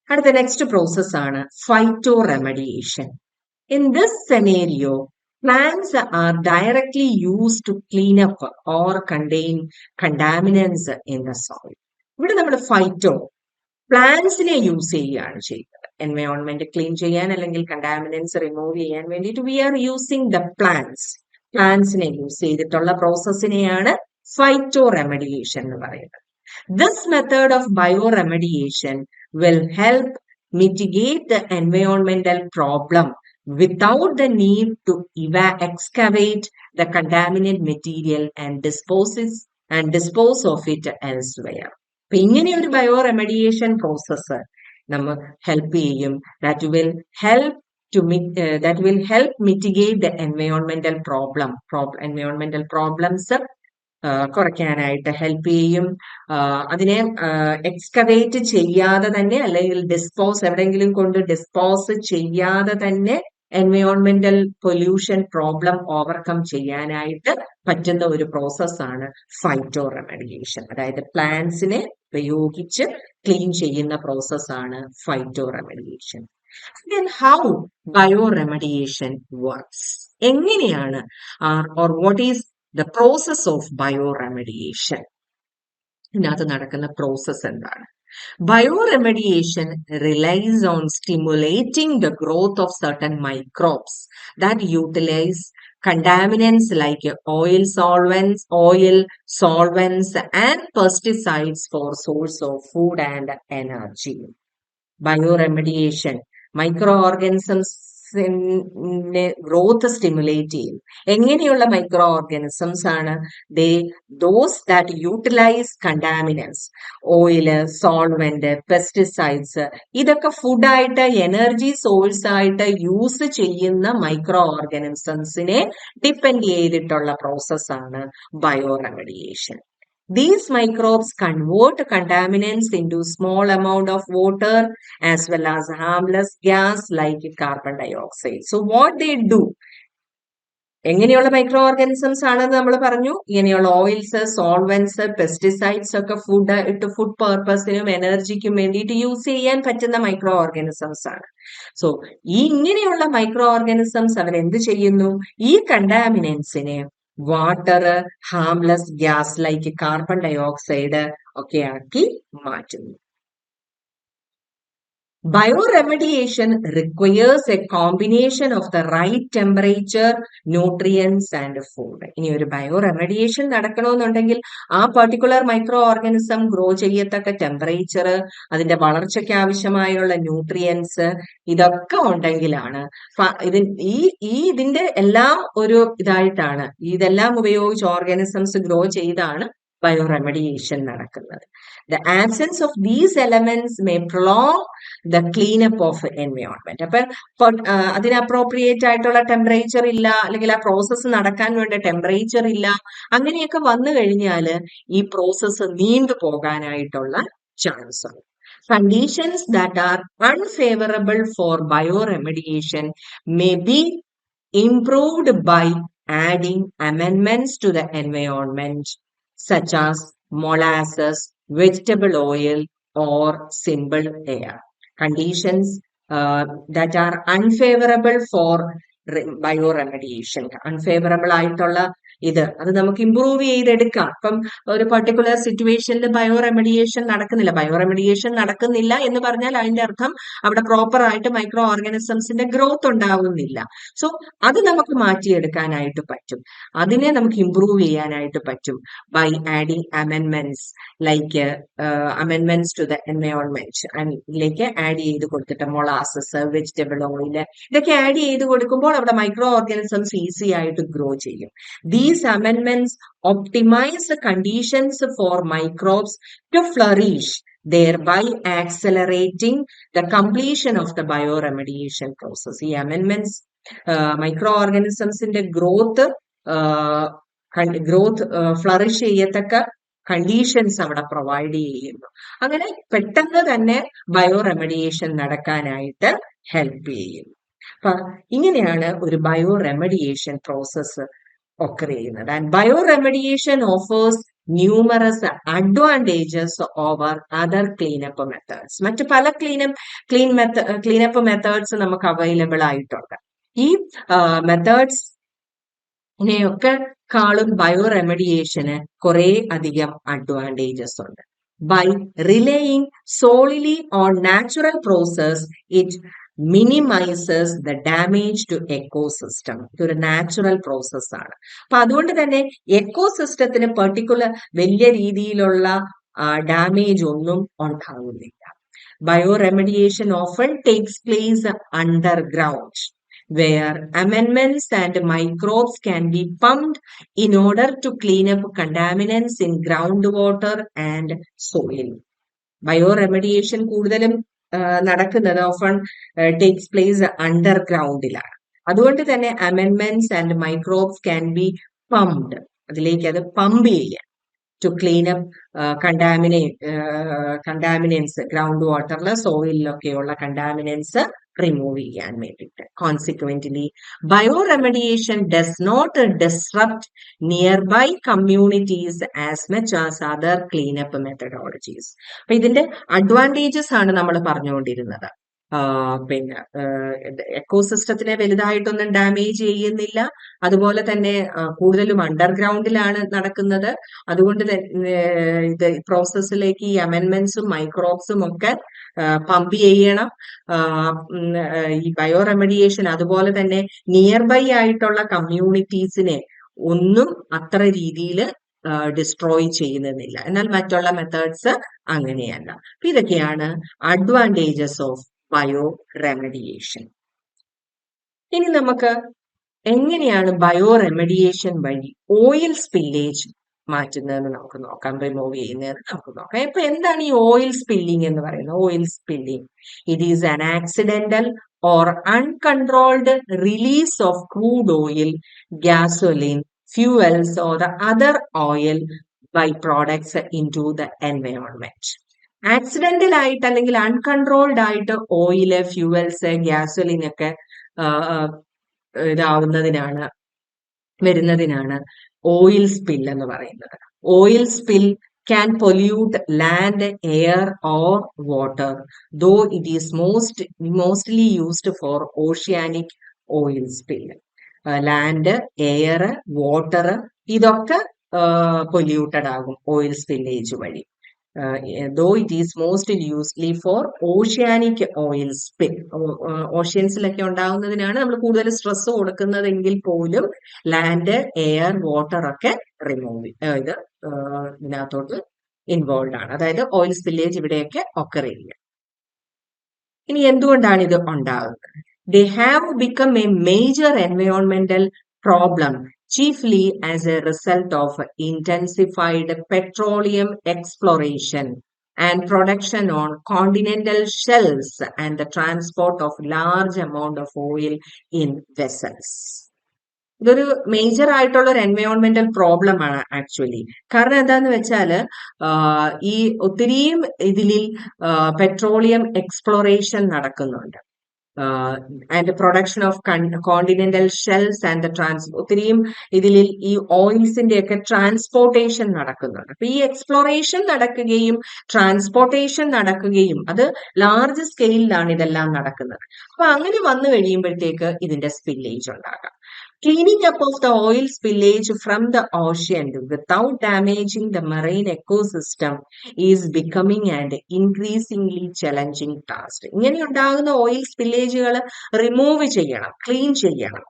അടുത്ത next process ആണ് phyto remediation. In this scenario plants are directly used to clean up or contain contaminants in the soil. ഇവിടെ നമ്മൾ phyto പ്ലാന്റ്സിനെ use ചെയ്യുകയാണ് ചെയ്യുന്നത്. Environment clean ചെയ്യാൻ അല്ലെങ്കിൽ contaminants remove ചെയ്യാൻ വേണ്ടിയിട്ട് വി ആർ യൂസിങ് ദ പ്ലാന്റ്സിനെ യൂസ് ചെയ്തിട്ടുള്ള പ്രോസസ്സിനെയാണ് ഫൈറ്റോ റെമഡിയേഷൻ എന്ന് പറയുന്നത്. This method of bio remediation will help mitigate the environmental problem without the need to excavate the contaminant material and dispose of it elsewhere. അപ്പൊ ഇങ്ങനെ ഒരു bio remediation process നമ്മൾ help ചെയ്യും. that will help mitigate the environmental problems കുറയ്ക്കാനായിട്ട് help ചെയ്യും. അതിനെ excavate ചെയ്യാതെ തന്നെ അല്ലെങ്കിൽ എവിടെയെങ്കിലും കൊണ്ട് ഡിസ്പോസ് ചെയ്യാതെ തന്നെ എൻവയോൺമെന്റൽ പൊല്യൂഷൻ പ്രോബ്ലം ഓവർകം ചെയ്യാനായിട്ട് പറ്റുന്ന ഒരു പ്രോസസ്സാണ് ഫൈറ്റോ റെമഡിയേഷൻ. അതായത് പ്ലാന്റ്സിനെ ഉപയോഗിച്ച് ക്ലീൻ ചെയ്യുന്ന പ്രോസസ്സാണ് phyto remediation. Then how bioremediation works? എങ്ങനെയാണ് or what is the process of bioremediation? ഇതിനകത്ത് നടക്കുന്ന പ്രോസസ് എന്താണ്? Bioremediation relies on stimulating the growth of certain microbes that utilize contaminants like oil solvents and pesticides for source of food and energy. Bioremediation micro ഓർഗാനിസംസിന്റെ growth stimulate ചെയ്യും. എങ്ങനെയുള്ള micro organisms ആണ്? Those that utilise contaminants, oil, solvent, pesticides, ഇതൊക്കെ ഫുഡായിട്ട് energy source ആയിട്ട് use ചെയ്യുന്ന micro ഓർഗാനിസംസിനെ depend ചെയ്തിട്ടുള്ള പ്രോസസ്സാണ് bioremediation. These microbes convert contaminants into small amount of water as well as harmless gas like carbon dioxide. So what they do? എങ്ങനെയുള്ള micro organisms ആണെന്ന് നമ്മൾ പറഞ്ഞു. ഇങ്ങനെയുള്ള ഓയിൽസ്, സോൾവെന്റ്സ്, പെസ്റ്റിസൈഡ്സ് ഒക്കെ ഫുഡ് പർപ്പസിനും എനർജിക്കും വേണ്ടിയിട്ട് യൂസ് ചെയ്യാൻ പറ്റുന്ന മൈക്രോ ഓർഗാനിസംസ് ആണ്. സോ ഇങ്ങനെയുള്ള മൈക്രോ ഓർഗാനിസംസ് അവരെന്ത് ചെയ്യുന്നു? ഈ കണ്ടാമിനൻസിനെ water, harmless gas like carbon dioxide ഒക്കെ ആക്കി മാറ്റുന്നു. Bioremediation requires a combination of the right temperature, nutrients and food. ഇനി ഒരു ബയോറെമഡിയേഷൻ നടക്കണമെന്നുണ്ടെങ്കിൽ ആ പർട്ടിക്കുലർ മൈക്രോ ഓർഗാനിസം ഗ്രോ ചെയ്യത്തക്ക ടെമ്പറേച്ചർ, അതിന്റെ വളർച്ചയ്ക്ക് ആവശ്യമായുള്ള ന്യൂട്രിയൻസ്, ഇതൊക്കെ ഉണ്ടെങ്കിലാണ് ഇതിന്റെ എല്ലാം ഒരു ഇതായിട്ടാണ്, ഇതെല്ലാം ഉപയോഗിച്ച് ഓർഗാനിസംസ് ഗ്രോ ചെയ്താണ് ബയോറെമഡിയേഷൻ നടക്കുന്നത്. The absence of these elements may prolong the cleanup of environment. അപ്പൊ അതിന് അപ്രോപ്രിയേറ്റ് ആയിട്ടുള്ള ടെമ്പറേച്ചർ ഇല്ല, അല്ലെങ്കിൽ ആ പ്രോസസ്സ് നടക്കാൻ വേണ്ട ടെമ്പറേച്ചർ ഇല്ല, അങ്ങനെയൊക്കെ വന്നു കഴിഞ്ഞാൽ ഈ പ്രോസസ്സ് നീണ്ടു പോകാനായിട്ടുള്ള ചാൻസ് ഉണ്ട്. Conditions that are unfavorable for bioremediation may be improved by adding amendments to the environment such as molasses, vegetable oil or simple air. Conditions that are unfavorable for bioremediation, unfavourable ആയിട്ടുള്ള അത് നമുക്ക് improve ചെയ്തെടുക്കാം. ഇപ്പം ഒരു particular സിറ്റുവേഷനിൽ ബയോറെമഡിയേഷൻ നടക്കുന്നില്ല എന്ന് പറഞ്ഞാൽ അതിന്റെ അർത്ഥം അവിടെ പ്രോപ്പർ ആയിട്ട് മൈക്രോ ഓർഗാനിസംസിന്റെ ഗ്രോത്ത് ഉണ്ടാവുന്നില്ല. സോ അത് നമുക്ക് മാറ്റിയെടുക്കാനായിട്ട് പറ്റും, അതിനെ നമുക്ക് ഇംപ്രൂവ് ചെയ്യാനായിട്ട് പറ്റും by adding അമെൻമെന്റ്സ് like അമെൻമെന്റ്സ് to the environment. അതിലേക്ക് ആഡ് ചെയ്ത് കൊടുത്തിട്ട് മൊളാസസ്, വെജിറ്റബിൾ ഓയിൽ, ഇതൊക്കെ ആഡ് ചെയ്ത് കൊടുക്കുമ്പോൾ അവിടെ മൈക്രോ ഓർഗാനിസംസ് ഈസി ആയിട്ട് ഗ്രോ ചെയ്യും. These amendments optimize the conditions for microbes to flourish, thereby accelerating the completion of the bioremediation process. ഈ amendments മൈക്രോ ഓർഗാനിസംസിന്റെ ഗ്രോത്ത് ഫ്ലറിഷ് ചെയ്യത്തക്ക കണ്ടീഷൻസ് അവിടെ പ്രൊവൈഡ് ചെയ്യുന്നു. അങ്ങനെ പെട്ടെന്ന് തന്നെ ബയോറെമഡിയേഷൻ നടക്കാനായിട്ട് ഹെൽപ്പ് ചെയ്യുന്നു. അപ്പൊ ഇങ്ങനെയാണ് ഒരു ബയോറെമഡിയേഷൻ പ്രോസസ്സ് occur ചെയ്യുന്നത്. And bioremediation offers numerous advantages over other cleanup methods. മറ്റു പല ക്ലീനപ്പ് മെത്തേഡ്സ് നമുക്ക് അവൈലബിൾ ആയിട്ടുണ്ട്. ഈ മെത്തേഡ്സിനെയൊക്കെ കാളും ബയോറെമഡിയേഷന് കുറെ അധികം അഡ്വാൻറ്റേജസ് ഉണ്ട്. By relying solely on natural process, it minimizes the damage to ecosystem. ഇതൊരു നാച്ചുറൽ പ്രോസസ് ആണ്. അപ്പൊ അതുകൊണ്ട് തന്നെ എക്കോസിസ്റ്റത്തിന് പെർട്ടിക്കുലർ വലിയ രീതിയിലുള്ള ഡാമേജ് ഒന്നും ഉണ്ടാകുന്നില്ല. Bioremediation often takes place underground, where amendments and microbes can be pumped in order to clean up contaminants in groundwater and soil. Bioremediation കൂടുതലും നടക്കുന്നത് ഓഫൺ ടേക്സ് പ്ലേസ് അണ്ടർഗ്രൗണ്ടിലാണ്. അതുകൊണ്ട് തന്നെ അമെൻമെന്റ്സ് and microbes can be pumped. അതിലേക്ക് അത് pump ചെയ്യാം to clean up contaminants, ground water, soil contaminants remove ചെയ്യാൻ വേണ്ടിയിട്ട്. Consequently, bioremediation does not disrupt nearby communities as much as other cleanup methodologies. അപ്പൊ ഇതിന്റെ അഡ്വാൻറ്റേജസ് ആണ് നമ്മൾ പറഞ്ഞുകൊണ്ടിരുന്നത്. പിന്നെ എക്കോസിസ്റ്റത്തിനെ വലുതായിട്ടൊന്നും ഡാമേജ് ചെയ്യുന്നില്ല. അതുപോലെ തന്നെ കൂടുതലും അണ്ടർഗ്രൗണ്ടിലാണ് നടക്കുന്നത്. അതുകൊണ്ട് ഇത് പ്രോസസ്സിലേക്ക് ഈ അമെൻമെന്റ്സും മൈക്രോബ്സും ഒക്കെ പമ്പ് ചെയ്യണം. ഈ ബയോ റെമഡിയേഷൻ അതുപോലെ തന്നെ നിയർ ബൈ ആയിട്ടുള്ള കമ്മ്യൂണിറ്റീസിനെ ഒന്നും അത്ര രീതിയിൽ ഡിസ്ട്രോയ് ചെയ്യുന്നില്ല. എന്നാൽ മറ്റുള്ള മെത്തേഡ്സ് അങ്ങനെയല്ല. ഇതൊക്കെയാണ് അഡ്വാൻറ്റേജസ് ഓഫ് ബയോ റെമഡിയേഷൻ. ഇനി നമുക്ക് എങ്ങനെയാണ് ബയോ റെമഡിയേഷൻ വഴി ഓയിൽ സ്പില്ലേജ് മാറ്റുന്നതെന്ന് നമുക്ക് നോക്കാം, റിമൂവ് ചെയ്യുന്നതെന്ന് നമുക്ക് നോക്കാം. ഇപ്പൊ എന്താണ് ഈ ഓയിൽ സ്പില്ലിംഗ് എന്ന് പറയുന്നത്? Oil spilling, it is an accidental or uncontrolled release of crude oil, gasoline, fuels or the other oil by products into the environment. Accidental ആയിട്ട് അല്ലെങ്കിൽ അൺകൺട്രോൾഡ് ആയിട്ട് ഓയില്, ഫ്യൂവൽസ്, ഗ്യാസോലിൻ ഒക്കെ വരുന്നതിനാണ് oil spill എന്ന് പറയുന്നത്. Oil spill can pollute land, air or water, though it is mostly used for oceanic oil spill. Land, air, water ഇതൊക്കെ polluted ആകും oil spillage വഴി. Though it is mostly used for oceanic oil spill. ഓഷ്യൻസിലൊക്കെ ഉണ്ടാകുന്നതിനാണ് നമ്മൾ കൂടുതൽ stress കൊടുക്കുന്നതെങ്കിൽ പോലും land, air, water ഒക്കെ remove ഇതിനകത്തോട്ട് involve ആണ്. അതായത് ഓയിൽ സ്പില്ലേജ് ഇവിടെയൊക്കെ ഒക്കർ ചെയ്യുക. ഇനി എന്തുകൊണ്ടാണ് ഇത് ഉണ്ടാകുന്നത്? They have become a major environmental problem, chiefly as a result of intensified petroleum exploration and production on continental shelves and the transport of large amount of oil in vessels. ഇതൊരു major ആയിട്ടുള്ള ഒരു എൻവയോൺമെന്റൽ problem ആണ് actually. കാരണം എന്താന്ന് വെച്ചാല് ഈ ഒത്തിരിയും ഇതിൽ പെട്രോളിയം എക്സ്പ്ലോറേഷൻ നടക്കുന്നുണ്ട്. And production of continental shells and ഒത്തിരിയും ഇതിൽ ഈ ഓയിൽസിന്റെ ഒക്കെ ട്രാൻസ്പോർട്ടേഷൻ നടക്കുന്നുണ്ട്. അപ്പൊ ഈ എക്സ്പ്ലോറേഷൻ നടക്കുകയും ട്രാൻസ്പോർട്ടേഷൻ നടക്കുകയും അത് ലാർജ് സ്കെയിലിലാണ് ഇതെല്ലാം നടക്കുന്നത്. അപ്പൊ അങ്ങനെ വന്നു കഴിയുമ്പോഴത്തേക്ക് ഇതിന്റെ സ്പില്ലേജ് ഉണ്ടാകാം. Cleaning up of the oil spillage from the ocean without damaging the marine ecosystem is becoming an increasingly challenging task. ഇങ്ങനെ ഉണ്ടാകുന്ന ഓയിൽ സ്പില്ലേജുകൾ റിമൂവ് ചെയ്യണം, ക്ലീൻ ചെയ്യണം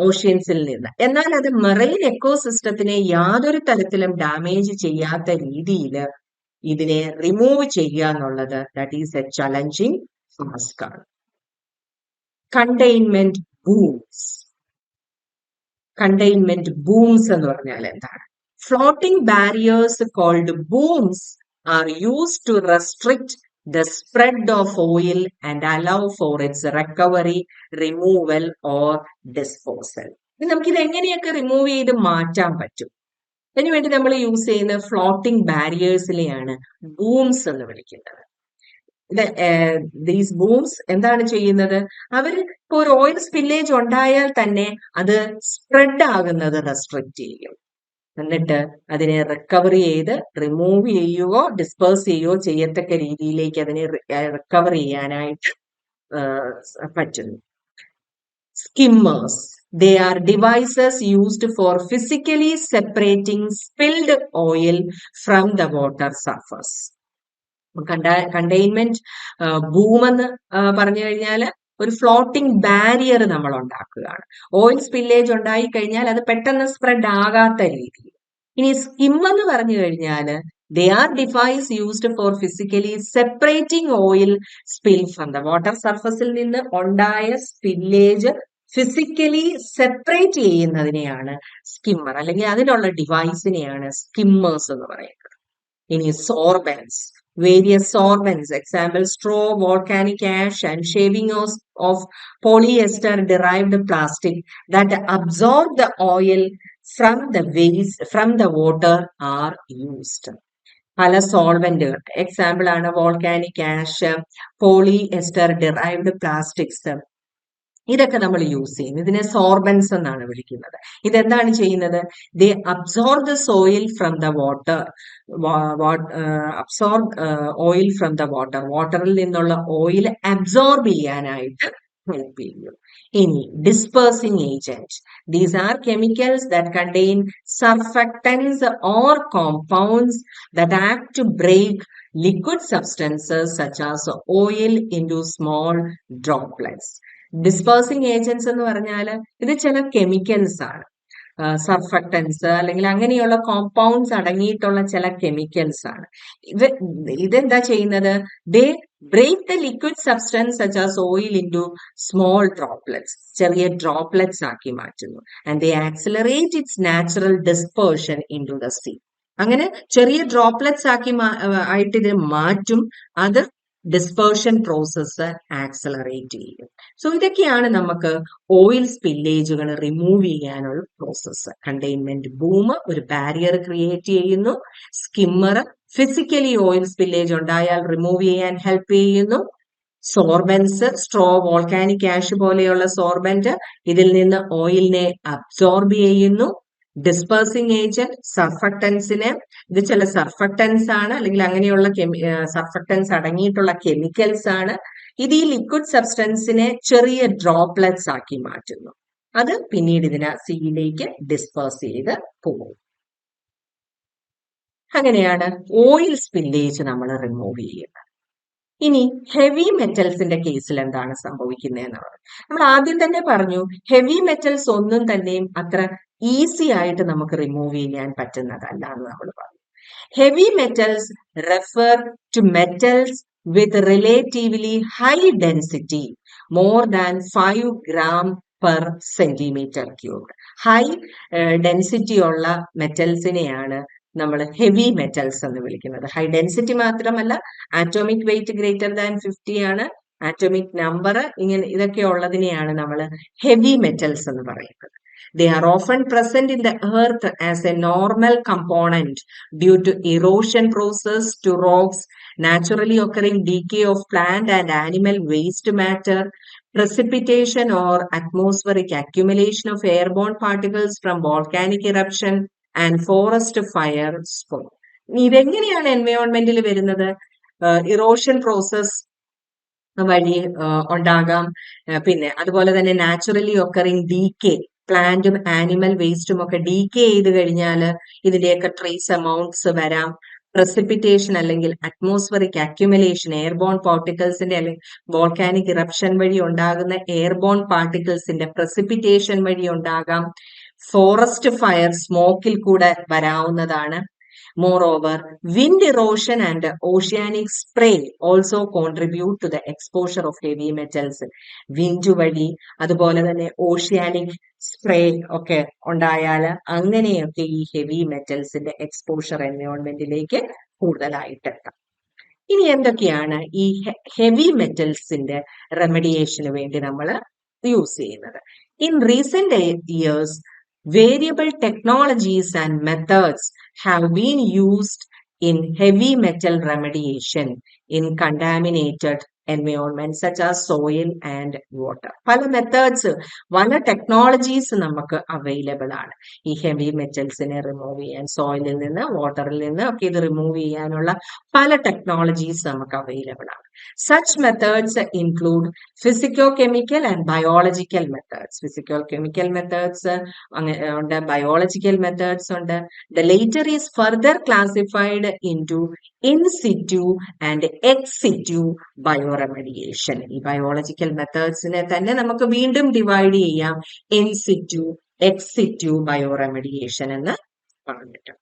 ഓഷ്യൻസിൽ നിന്ന്. എന്നാൽ അത് മറൈൻ എക്കോസിസ്റ്റത്തിനെ യാതൊരു തരത്തിലും ഡാമേജ് ചെയ്യാത്ത രീതിയിൽ ഇതിനെ റിമൂവ് ചെയ്യുക എന്നുള്ളത് that is a challenging task ആണ്. Containment booms. കണ്ടെയ്ൻമെന്റ് ബൂംസ് എന്ന് പറഞ്ഞാൽ എന്താണ്? Floating barriers called booms are used to restrict the spread of oil and allow for its recovery, removal or disposal. നമുക്കിത് എങ്ങനെയൊക്കെ റിമൂവ് ചെയ്ത് മാറ്റാൻ പറ്റും? അതിനുവേണ്ടി നമ്മൾ യൂസ് ചെയ്യുന്ന ഫ്ലോട്ടിംഗ് ബാരിയേഴ്സിനെയാണ് ബൂംസ് എന്ന് വിളിക്കുന്നത്. ദീസ് ബൂംസ് എന്താണ് ചെയ്യുന്നത്? അവർ ഇപ്പൊ ഒരു ഓയിൽ സ്പില്ലേജ് ഉണ്ടായാൽ തന്നെ അത് സ്പ്രെഡ് ആകുന്നത് റെസ്ട്രിക്ട് ചെയ്യും. എന്നിട്ട് അതിനെ റിക്കവറി ചെയ്ത് റിമൂവ് ചെയ്യുകയോ ഡിസ്പേഴ്സ് ചെയ്യുകയോ ചെയ്യത്തക്ക രീതിയിലേക്ക് അതിനെ റിക്കവർ ചെയ്യാനായിട്ട് പറ്റുന്നു. സ്കിമ്മേഴ്സ്. They are devices used for physically separating spilled oil from the water surface. Containment boom എന്ന് പറഞ്ഞു കഴിഞ്ഞാല് ഒരു ഫ്ലോട്ടിംഗ് ബാരിയർ നമ്മൾ ഉണ്ടാക്കുകയാണ്. ഓയിൽ സ്പില്ലേജ് ഉണ്ടായി കഴിഞ്ഞാൽ അത് പെട്ടെന്ന് സ്പ്രെഡ് ആകാത്ത രീതിയിൽ. ഇനി സ്കിം എന്ന് പറഞ്ഞു കഴിഞ്ഞാല് they are device used for physically separating oil spill from the water surfaceൽ നിന്ന് ഉണ്ടായ സ്പില്ലേജ് ഫിസിക്കലി സെപ്പറേറ്റ് ചെയ്യുന്നതിനെയാണ് സ്കിമ്മർ, അല്ലെങ്കിൽ അതിനുള്ള ഡിവൈസിനെയാണ് സ്കിമ്മേഴ്സ് എന്ന് പറയുന്നത്. ഇനി സോർബൻസ്. Various solvents, example straw, volcanic ash and shaving of polyester derived plastic that absorb the oil from the waste, from the water are used. പല സോൾവെന്റുകൾ, example ആണ് volcanic ash, പോളിഎസ്റ്റർ derived plastics, ഇതൊക്കെ നമ്മൾ use ചെയ്യുന്നു. ഇതിനെ സോർബൻസ് എന്നാണ് വിളിക്കുന്നത്. ഇതെന്താണ് ചെയ്യുന്നത്? They absorb the soil from the water, absorb oil from the water, വാട്ടറിൽ നിന്നുള്ള ഓയിൽ അബ്സോർബ് ചെയ്യാനായിട്ട് ഹെൽപ്പ് ചെയ്യും. ഇനി dispersing agent, these are chemicals that contain surfactants or compounds that act to break liquid substances such as oil into small droplets. Dispersing agents എന്ന് പറഞ്ഞാൽ ഇത് ചില chemicals ആണ്, സർഫക്ടൻസ് അല്ലെങ്കിൽ അങ്ങനെയുള്ള കോമ്പൗണ്ട്സ് അടങ്ങിയിട്ടുള്ള ചില കെമിക്കൽസ് ആണ്. ഇതെന്താ ചെയ്യുന്നത്? They break the liquid substance such as oil into small droplets, ചെറിയ ഡ്രോപ്ലെറ്റ്സ് ആക്കി മാറ്റുന്നു. And they accelerate its natural dispersion into the sea. അങ്ങനെ ചെറിയ ഡ്രോപ്ലെറ്റ്സ് ആക്കി ആയിട്ട് ഇത് മാറ്റും. അത് ഡിസ്പേർഷൻ പ്രോസസ്സ് ആക്സലറേറ്റ് ചെയ്യും. സോ ഇതൊക്കെയാണ് നമുക്ക് ഓയിൽ സ്പില്ലേജുകൾ റിമൂവ് ചെയ്യാനുള്ള പ്രോസസ്സ്. കണ്ടെയ്ൻമെന്റ് ബൂം ഒരു ബാരിയർ ക്രിയേറ്റ് ചെയ്യുന്നു. സ്കിമ്മർ ഫിസിക്കലി ഓയിൽ സ്പില്ലേജ് ഉണ്ടായാൽ റിമൂവ് ചെയ്യാൻ ഹെൽപ്പ് ചെയ്യുന്നു. സോർബൻസ്, സ്ട്രോ, വോൾക്കാനിക് ആഷ് പോലെയുള്ള സോർബന്റ് ഇതിൽ നിന്ന് ഓയിലിനെ അബ്സോർബ് ചെയ്യുന്നു. ഡിസ്പേഴ്സിംഗ് ഏജന്റ് സർഫക്ടൻസിന്, ഇത് ചില സർഫക്ടൻസ് ആണ് അല്ലെങ്കിൽ അങ്ങനെയുള്ള സർഫക്ടൻസ് അടങ്ങിയിട്ടുള്ള കെമിക്കൽസ് ആണ്. ഇത് ഈ ലിക്വിഡ് സബ്സ്റ്റൻസിനെ ചെറിയ ഡ്രോപ്ലെറ്റ്സ് ആക്കി മാറ്റുന്നു. അത് പിന്നീട് ഇതിനെ സീയിലേക്ക് ഡിസ്പേഴ്സ് ചെയ്ത് പോകും. അങ്ങനെയാണ് ഓയിൽ സ്പില്ലേജ് നമ്മൾ റിമൂവ് ചെയ്യുന്നത്. ഇനി ഹെവി മെറ്റൽസിന്റെ കേസിൽ എന്താണ് സംഭവിക്കുന്നതെന്നുള്ളത് നമ്മൾ ആദ്യം തന്നെ പറഞ്ഞു. ഹെവി മെറ്റൽസ് ഒന്നും തന്നെയും അത്ര ഈസി ആയിട്ട് നമുക്ക് റിമൂവ് ചെയ്യാൻ പറ്റുന്നതല്ല എന്ന് നമ്മൾ പറഞ്ഞു. Heavy metals refer to metals with relatively high density, more than 5 gram per centimeter cubed. High density ഉള്ള മെറ്റൽസിനെയാണ് നമ്മൾ ഹെവി മെറ്റൽസ് എന്ന് വിളിക്കുന്നത്. ഹൈ ഡെൻസിറ്റി മാത്രമല്ല, ആറ്റോമിക് വെയിറ്റ് ഗ്രേറ്റർ ദാൻ 50 ആണ്, ആറ്റോമിക് നമ്പർ, ഇങ്ങനെ ഇതൊക്കെ ഉള്ളതിനെയാണ് നമ്മൾ ഹെവി മെറ്റൽസ് എന്ന് പറയുന്നത്. They are often present in the earth as a normal component due to erosion process to rocks, naturally occurring decay of plant and animal waste matter, precipitation or atmospheric accumulation of airborne particles from volcanic eruption and forest fire smoke. ഇതെങ്ങനെയാണ് എൻവയോൺമെന്റിൽ വരുന്നത്? Erosion process വഴി ഉണ്ടാകാം. പിന്നെ അതുപോലെ തന്നെ naturally occurring decay, പ്ലാന്റും animal വേസ്റ്റും ഒക്കെ ഡീകേ ചെയ്ത് കഴിഞ്ഞാൽ ഇതിന്റെയൊക്കെ ട്രേസ് എമൗണ്ട്സ് വരാം. പ്രസിപ്പിറ്റേഷൻ അല്ലെങ്കിൽ അറ്റ്മോസ്ഫറിക് അക്യുമുലേഷൻ, എയർബോൺ പാർട്ടിക്കിൾസിന്റെ അല്ലെങ്കിൽ വോൾക്കാനിക് ഇറപ്ഷൻ വഴി ഉണ്ടാകുന്ന എയർബോൺ പാർട്ടിക്കിൾസിന്റെ പ്രസിപ്പിറ്റേഷൻ വഴി ഉണ്ടാകാം. ഫോറസ്റ്റ് ഫയർ സ്മോക്കിൽ കൂടെ വരാവുന്നതാണ്. Moreover, wind erosion and oceanic spray also contribute to the exposure of heavy metals. Wind വഴി അതുപോലെ തന്നെ ഓഷ്യാനിക് സ്പ്രേ ഒക്കെ ഉണ്ടായാൽ അങ്ങനെയൊക്കെ ഈ ഹെവി മെറ്റൽസിന്റെ എക്സ്പോഷർ എൻവയോൺമെന്റിലേക്ക് കൂടുതലായിട്ട് എത്താം. ഇനി എന്തൊക്കെയാണ് ഈ ഹെവി മെറ്റൽസിന്റെ റെമഡിയേഷന് വേണ്ടി നമ്മൾ യൂസ് ചെയ്യുന്നത്? In recent years, variable technologies and methods have been used in heavy metal remediation in contaminated environments such as soil and water. പല മെത്തേഡ്സ്, പല ടെക്നോളജീസ് നമുക്ക് അവൈലബിൾ ആണ് ഈ ഹെവി മെറ്റൽസിനെ റിമൂവ് ചെയ്യാൻ. സോയിലിൽ നിന്ന്, വാട്ടറിൽ നിന്ന് ഒക്കെ ഇത് റിമൂവ് ചെയ്യാനുള്ള പല ടെക്നോളജീസ് നമുക്ക് അവൈലബിൾ ആണ്. Such methods include physicochemical and biological methods. Physicochemical methods ഉണ്ട്, biological methods ഉണ്ട്. The later is further classified into in situ and ex situ bioremediation. ഈ ബയോളജിക്കൽ മെത്തേഡ്സിനെ തന്നെ നമുക്ക് വീണ്ടും ഡിവൈഡ് ചെയ്യാം ഇൻ സിറ്റു, എക്സ് സിറ്റു ബയോറെമഡിയേഷൻ എന്ന് പറഞ്ഞിട്ട്.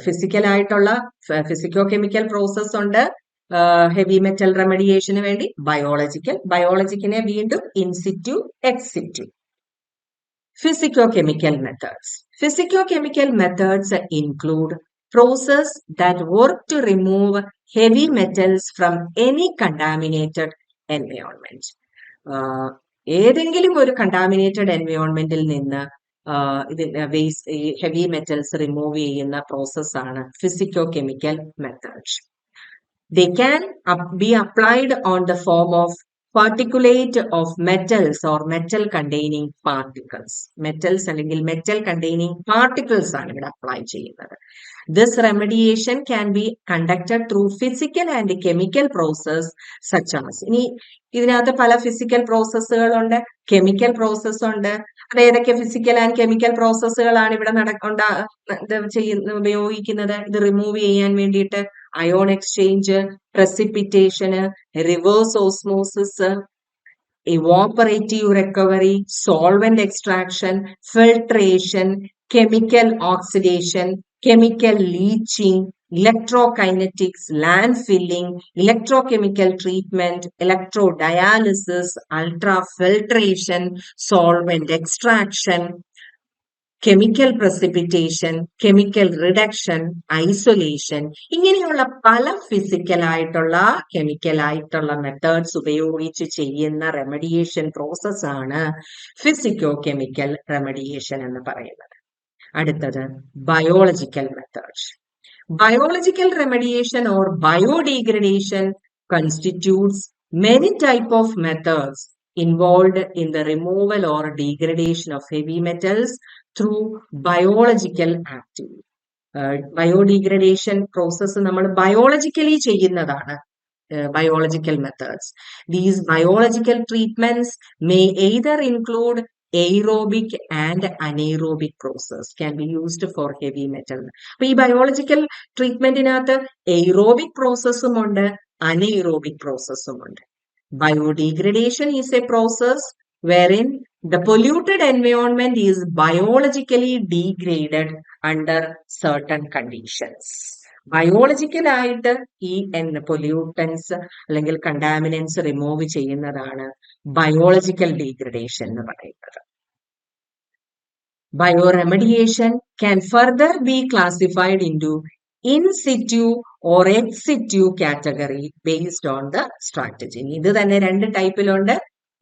ഫിസിക്കലായിട്ടുള്ള ഫിസിക്കോ കെമിക്കൽ പ്രോസസ് ഉണ്ട് ഹെവി മെറ്റൽ റെമഡിയേഷന് വേണ്ടി. ബയോളജിക്കിനെ വീണ്ടും in situ, ex situ. Physicochemical methods. Physicochemical methods include process that work to remove heavy metals from any contaminated environment. ഏതെങ്കിലും ഒരു കണ്ടാമിനേറ്റഡ് എൻവയോൺമെന്റിൽ നിന്ന് ഇതിന്റെ വേസ്റ്റ് ഹെവി മെറ്റൽസ് റിമൂവ് ചെയ്യുന്ന പ്രോസസ്സാണ് physico chemical methods. They can be applied on the form of particulate of metals or metal containing particles. Metals അല്ലെങ്കിൽ metal containing particles ആണ് ഇവിടെ apply ചെയ്യുന്നത്. This remediation can be conducted through physical and chemical process such as. ഇനി ഇതിനകത്ത് പല physical പ്രോസസ്സുകളുണ്ട്, chemical process ഉണ്ട്. അത് ഏതൊക്കെ ഫിസിക്കൽ ആൻഡ് കെമിക്കൽ പ്രോസസ്സുകളാണ് ഇവിടെ ഉപയോഗിക്കുന്നത് ഇത് റിമൂവ് ചെയ്യാൻ വേണ്ടിയിട്ട്? Ion exchange, precipitation, reverse osmosis, evaporative recovery, solvent extraction, filtration, chemical oxidation, chemical leaching, electrokinetics, landfilling, electrochemical treatment, electrodialysis, ultrafiltration, solvent extraction, chemical precipitation, chemical reduction, isolation, ഇങ്ങനെയുള്ള പല ഫിസിക്കലായിട്ടുള്ള കെമിക്കലായിട്ടുള്ള methods ഉപയോഗിച്ച് ചെയ്യുന്ന remediation പ്രോസസ്സാണ് ഫിസിക്കോ കെമിക്കൽ റെമഡിയേഷൻ എന്ന് പറയുന്നത്. അടുത്തത് biological methods. Biological remediation or biodegradation constitutes many type of methods involved in the removal or degradation of heavy metals through biological activity. Biodegradation process നമ്മൾ biologically ചെയ്യുന്നതാണ് biological methods. These biological treatments may either include aerobic and anaerobic process can be used for heavy metal. അപ്പൊ ഈ biological ട്രീറ്റ്മെന്റിനകത്ത് aerobic പ്രോസസ്സും ഉണ്ട്, anaerobic പ്രോസസ്സും ഉണ്ട്. Biodegradation is a process wherein the polluted environment is biologically degraded under certain conditions. ബയോളജിക്കലായിട്ട് ഈ pollutants അല്ലെങ്കിൽ contaminants remove ചെയ്യുന്നതാണ് biological degradation എന്ന് പറയുന്നത്. Bioremediation can further be classified into in situ or ex situ category based on the strategy. ഇത് തന്നെ രണ്ട് ടൈപ്പിലുണ്ട്,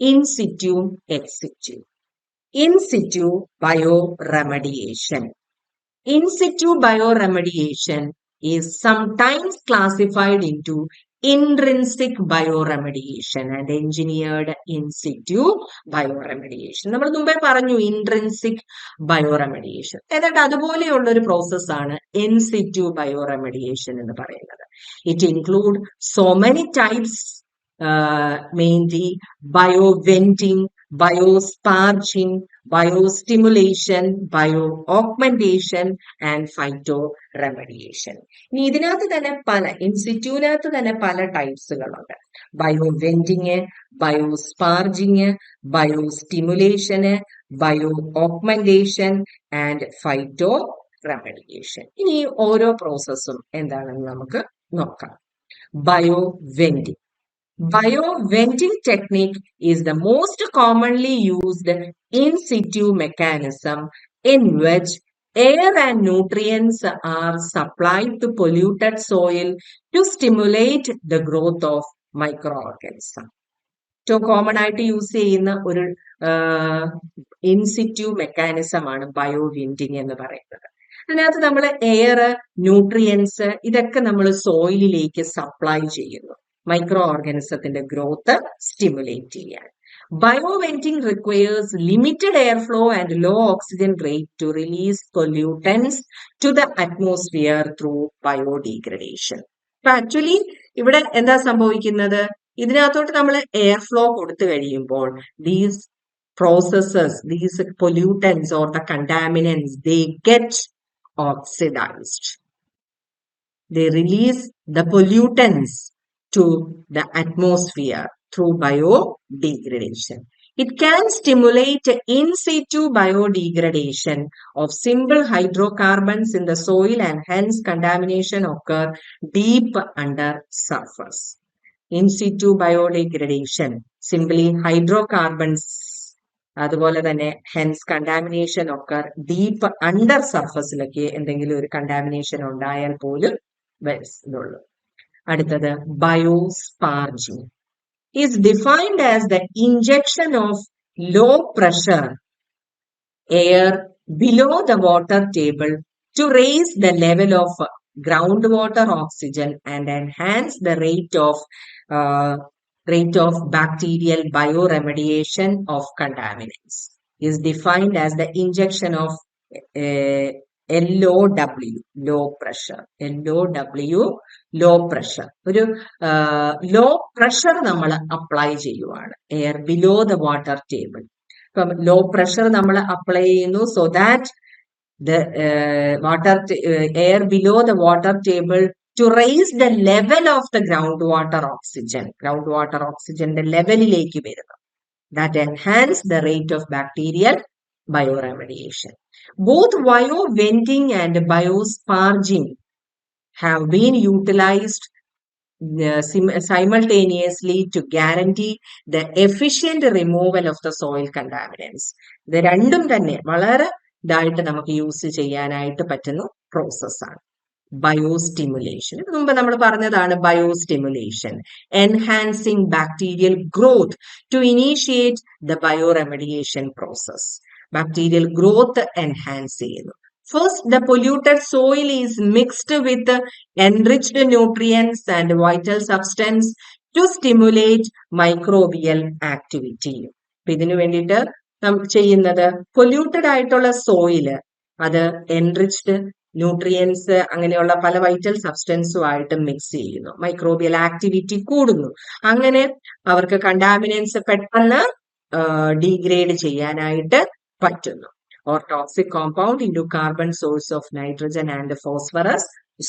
in situ, ex situ. In situ bioremediation. In situ bioremediation is sometimes classified into intrinsic bioremediation and engineered in situ bioremediation. നമ്മൾ മുമ്പേ പറഞ്ഞു intrinsic bioremediation. എന്നിട്ട് അതുപോലെയുള്ള ഒരു പ്രോസസ്സാണ് in situ bioremediation എന്ന് പറയുന്നത്. It includes so many types, mainly bioventing, biosparging, biostimulation, bio-augmentation and phytoremediation. ഇനി ഇതിനകത്ത് തന്നെ പല ഇൻസിറ്റ്യൂവിനകത്ത് തന്നെ പല ടൈപ്സുകളുണ്ട്. ബയോവെന്റിങ്, ബയോസ്പാർജിങ്, ബയോസ്റ്റിമുലേഷന്, ബയോ-ഓഗ്മെന്റേഷൻ ആൻഡ് ഫൈറ്റോറെമഡിയേഷൻ. ഇനി ഓരോ പ്രോസസ്സും എന്താണെന്ന് നമുക്ക് നോക്കാം. ബയോവെന്റിങ്. Bioventing technique is the most commonly used in situ mechanism in which air and nutrients are supplied to polluted soil to stimulate the growth of microorganisms. ഏറ്റവും കോമൺ ആയിട്ട് യൂസ് ചെയ്യുന്ന ഒരു ഇൻസിറ്റ്യൂ മെക്കാനിസം ആണ് ബയോവെന്റിങ് എന്ന് പറയുന്നത്. അതിനകത്ത് നമ്മൾ എയർ, ന്യൂട്രിയൻസ് ഇതൊക്കെ നമ്മൾ സോയിലിലേക്ക് സപ്ലൈ ചെയ്യുന്നു മൈക്രോ ഓർഗാനിസത്തിന്റെ ഗ്രോത്ത് സ്റ്റിമുലേറ്റ് ചെയ്യാൻ. Bioventing requires limited air flow and low oxygen rate to release pollutants to the atmosphere through biodegradation. അപ്പൊ ആക്ച്വലി ഇവിടെ എന്താ സംഭവിക്കുന്നത്? ഇതിനകത്തോട്ട് നമ്മൾ എയർ ഫ്ലോ കൊടുത്തു കഴിയുമ്പോൾ these processes, these pollutants or the contaminants, they get oxidized. They release the pollutants to the atmosphere through biodegradation. It can stimulate in situ biodegradation of simple hydrocarbons in the soil and hence contamination occur deep under surface. In situ biodegradation, simply hydrocarbons അതുപോലെ തന്നെ hence contamination ഒക്കെ deep under സർഫസിലൊക്കെ എന്തെങ്കിലും ഒരു contamination ഉണ്ടായാൽ പോലും ഇതുള്ളൂ. അടുത്തത് biosparging is defined as the injection of low pressure air below the water table to raise the level of groundwater oxygen and enhance the uh, rate of bacterial bioremediation of contaminants is defined as the injection of uh, LOW, low pressure. LOW, low pressure. ഒരു low pressure നമ്മൾ apply ചെയ്യുവാണ് air below the water table. ഇപ്പം low pressure നമ്മൾ apply ചെയ്യുന്നു so that the air below the water table to raise the level of the groundwater oxygen. Groundwater oxygen the ലെവലിലേക്ക് വരുന്നു. That enhance the rate of bacterial bioremediation. Both bioventing and biosparging have been utilized simultaneously to guarantee the efficient removal of the soil contaminants. ഇത് രണ്ടും തന്നെ വളരെ ഇതായിട്ട് നമുക്ക് use ചെയ്യാനായിട്ട് പറ്റുന്ന പ്രോസസ്സാണ്. ബയോസ്റ്റിമുലേഷൻ ഇത് മുമ്പ് നമ്മൾ പറഞ്ഞതാണ്. Biostimulation enhancing bacterial growth to initiate the bioremediation process. Bacterial growth enhance ചെയ്യുന്നു. First, the polluted soil is mixed with enriched nutrients and vital substance to stimulate microbial activity. അപ്പൊ ഇതിനു വേണ്ടിയിട്ട് ചെയ്യുന്നത് പൊല്യൂട്ടഡ് ആയിട്ടുള്ള സോയില് അത് എൻറിച്ച്ഡ് ന്യൂട്രിയൻസ് അങ്ങനെയുള്ള പല vital സബ്സ്റ്റൻസുമായിട്ട് mix ചെയ്യുന്നു. മൈക്രോബിയൽ ആക്ടിവിറ്റി കൂടുന്നു. അങ്ങനെ അവർക്ക് കണ്ടാമിനൻസ് പെട്ടെന്ന് ഡീഗ്രേഡ് ചെയ്യാനായിട്ട് പറ്റുന്നു. or toxic compound into carbon source of nitrogen and phosphorus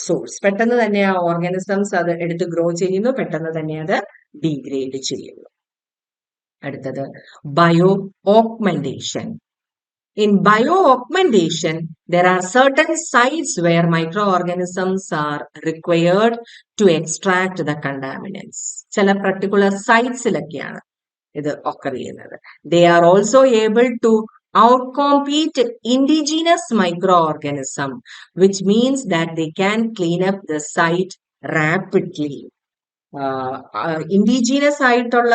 source. പെട്ടെന്ന് തന്നെ ആ ഓർഗാനിസംസ് അത് എടുത്ത് ഗ്രോ ചെയ്യുന്നു, പെട്ടെന്ന് തന്നെ അത് ഡീഗ്രേഡ് ചെയ്യുന്നു. അടുത്തത് bio augmentation. In bio-augmentation, there are certain sites where microorganisms are required to extract the contaminants. ചില particular സൈറ്റ്സിലൊക്കെയാണ് ഇത് occur ചെയ്യുന്നത്. They are also able to outcompete indigenous microorganism, which means that they can clean up the site rapidly. Indigenous ആയിട്ടുള്ള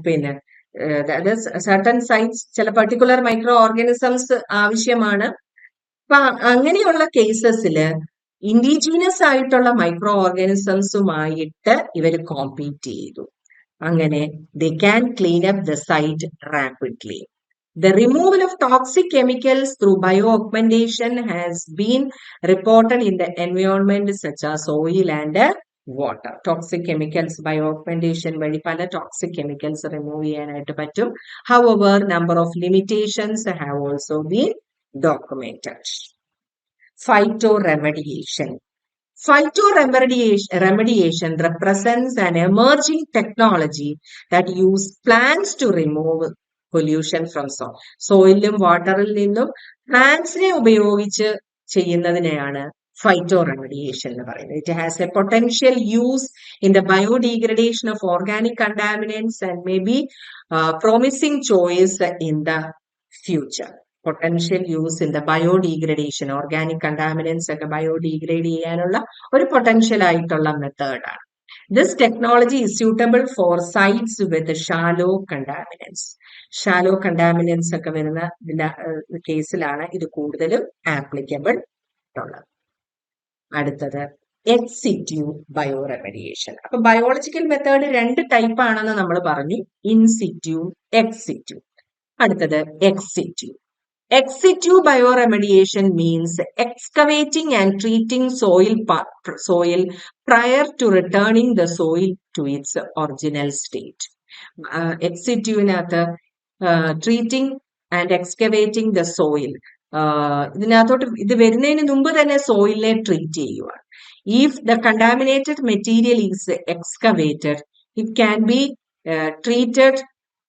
പിന്നെ certain sites ചില particular micro organisms ആവശ്യമാണ്. അപ്പൊ അങ്ങനെയുള്ള കേസസിൽ indigenous ആയിട്ടുള്ള മൈക്രോ ഓർഗാനിസംസുമായിട്ട് ഇവർ കോമ്പീറ്റ് ചെയ്തു. അങ്ങനെ they can clean up the site rapidly. The removal of toxic chemicals through bio-augmentation has been reported in the environment such as soil and water. Toxic chemicals bio-augmentation വഴി പല toxic chemicals remove ചെയ്യാനായിട്ട് പറ്റും. However, number of limitations have also been documented. Phytoremediation. Phytoremediation represents an emerging technology that uses plants to remove pollution from soil. സോയിലും വാട്ടറിൽ നിന്നും പ്ലാന്റ്സിനെ ഉപയോഗിച്ച് ചെയ്യുന്നതിനെയാണ് ഫൈറ്റോ റെമഡിയേഷൻ എന്ന് പറയുന്നത്. It has a potential use in the biodegradation of organic contaminants and may be promising choice in the future. Potential use in the biodegradation, organic contaminants ഒക്കെ biodegrade ചെയ്യാനുള്ള ഒരു പൊട്ടൻഷ്യൽ ആയിട്ടുള്ള മെത്തേഡാണ്. This technology is suitable for sites with shallow contaminants. Shallow contaminants ഒക്കെ വരുന്ന കേസിലാണ് ഇത് കൂടുതലും ആപ്ലിക്കബിൾ ഉള്ളത്. അടുത്തത് എക്സ് സിറ്റു ബയോറെമഡിയേഷൻ. അപ്പൊ ബയോളജിക്കൽ മെത്തേഡ് രണ്ട് ടൈപ്പ് ആണെന്ന് നമ്മൾ പറഞ്ഞു, ഇൻ സിറ്റു, എക്സ് സിറ്റു. അടുത്തത് X situ. Ex situ bioremediation means excavating and treating soil prior to returning the soil to its original state. Ex situവിനകത്ത് treating and excavating the soil. ഇതിനകത്തോട്ട് ഇത് വരുന്നതിന് മുമ്പ് തന്നെ സോയിലിനെ ട്രീറ്റ് ചെയ്യുക. If the contaminated material is excavated, it can be treated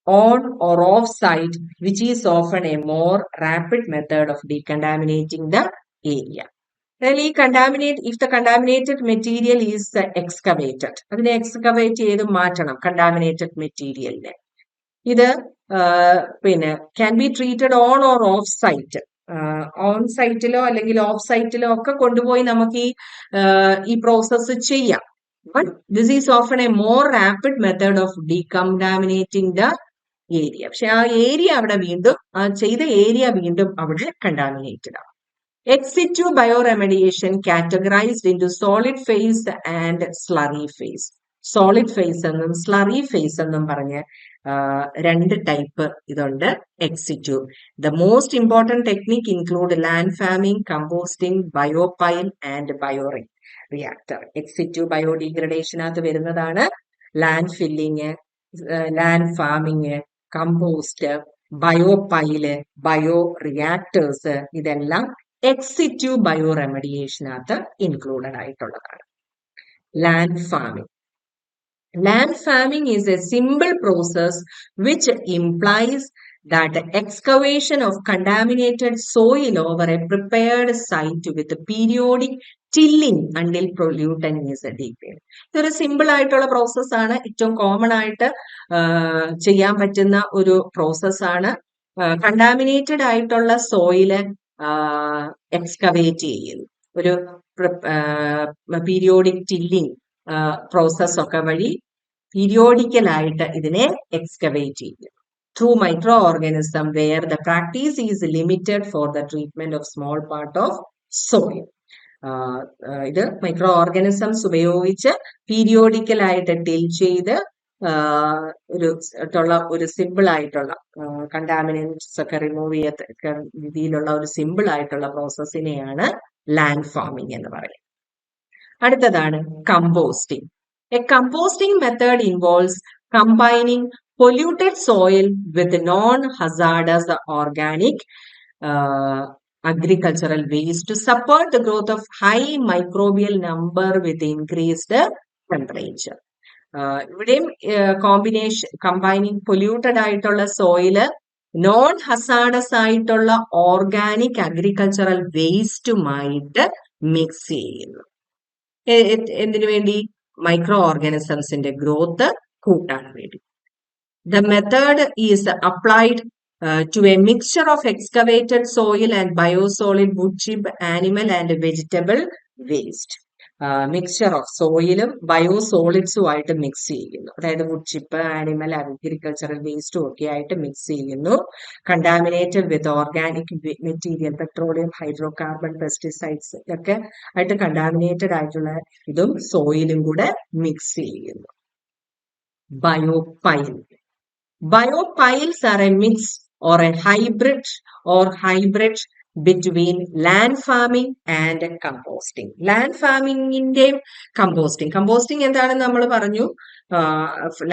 on or off site, which is often a more rapid method of decontaminating the area. Then if the contaminated material is excavated, അതിനെ excavate ചെയ്ത് മാറ്റണം contaminated materialനെ. ഇത് പിന്നെ can be treated on or off site. On സൈറ്റിലോ അല്ലെങ്കിൽ off സൈറ്റിലോ ഒക്കെ കൊണ്ടുപോയി നമുക്ക് ഈ പ്രോസസ്സ് ചെയ്യാം. But this is often a more rapid method of decontaminating the area. പക്ഷെ ആ ഏരിയ അവിടെ വീണ്ടും ആ ചെയ്ത ഏരിയ വീണ്ടും അവിടെ കണ്ടാമിനേറ്റഡ് ആണ്. Ex situ bioremediation categorised into solid phase and slurry phase. Solid phase എന്നും സ്ലറി ഫേസ് എന്നും പറഞ്ഞ് രണ്ട് ടൈപ്പ് ഇതുണ്ട് ex situ. The most important technique include land farming, composting, biopile and bioreactor. Ex situ ബയോഡിഗ്രഡേഷനകത്ത് വരുന്നതാണ് land filling, land farming, compost, biopile, bio reactors, ഇതെല്ലാം ex situ ബയോറെമഡിയേഷനകത്ത് included ആയിട്ടുള്ളതാണ്. Land farming. Land farming is a simple process which implies that excavation of contaminated soil over a prepared site with periodic tilling until pollutant is depleted. ഇതൊരു simple ആയിട്ടുള്ള പ്രോസസ്സാണ്. ഏറ്റവും common ആയിട്ട് ചെയ്യാൻ പറ്റുന്ന ഒരു പ്രോസസ്സാണ്. കണ്ടാമിനേറ്റഡ് ആയിട്ടുള്ള സോയില് എക്സ്കവേറ്റ് ചെയ്യുന്നു. ഒരു പീരിയോഡിക് ടില്ലിംഗ് പ്രോസസ് ഒക്കെ വഴി പീരിയോഡിക്കലായിട്ട് ഇതിനെ എക്സ്കവേറ്റ് ചെയ്യും. Through micro organism where the practice is limited for the treatment of small part of soil. ഇത് മൈക്രോ ഓർഗാനിസംസ് ഉപയോഗിച്ച് പീരിയോഡിക്കലായിട്ട് ടിൽ ചെയ്ത് ഒരു സിമ്പിൾ ആയിട്ടുള്ള കണ്ടാമിനൻസ് ഒക്കെ റിമൂവ് ചെയ്യത്തക്ക രീതിയിലുള്ള ഒരു സിമ്പിൾ ആയിട്ടുള്ള പ്രോസസ്സിനെയാണ് ലാൻഡ് ഫാമിംഗ് എന്ന് പറയുന്നത്. അടുത്തതാണ് composting. A composting method involves combining polluted soil with non-hazardous organic agricultural waste to support the growth of high microbial number with increased temperature. ഇവിടെയും കമ്പൈനിങ് പൊല്യൂട്ടഡ് ആയിട്ടുള്ള soil non hazardous ആയിട്ടുള്ള organic agricultural വേസ്റ്റുമായിട്ട് mix ചെയ്യുന്നു. എന്തിനു വേണ്ടി? Micro ഓർഗാനിസംസിന്റെ growth കൂട്ടാൻ വേണ്ടി. The method is applied to a mixture of excavated soil and biosolid wood chip, animal and vegetable waste. Mixture of സോയിലും ബയോസോളിഡ്സും ആയിട്ട് മിക്സ് ചെയ്യുന്നു. അതായത് വുഡ് ചിപ്പ്, ആനിമൽ, അഗ്രികൾച്ചറൽ വേസ്റ്റും ഒക്കെ ആയിട്ട് മിക്സ് ചെയ്യുന്നു. Contaminated with organic material, petroleum, hydro carbon, pesticides ഒക്കെ ആയിട്ട് കണ്ടാമിനേറ്റഡ് ആയിട്ടുള്ള ഇതും സോയിലും കൂടെ മിക്സ് ചെയ്യുന്നു. Biopile. Biopiles are a mix or a hybrid between land farming and composting. Land farming ഇന്റെയും കമ്പോസ്റ്റിംഗ് എന്താണെന്ന് നമ്മൾ പറഞ്ഞു.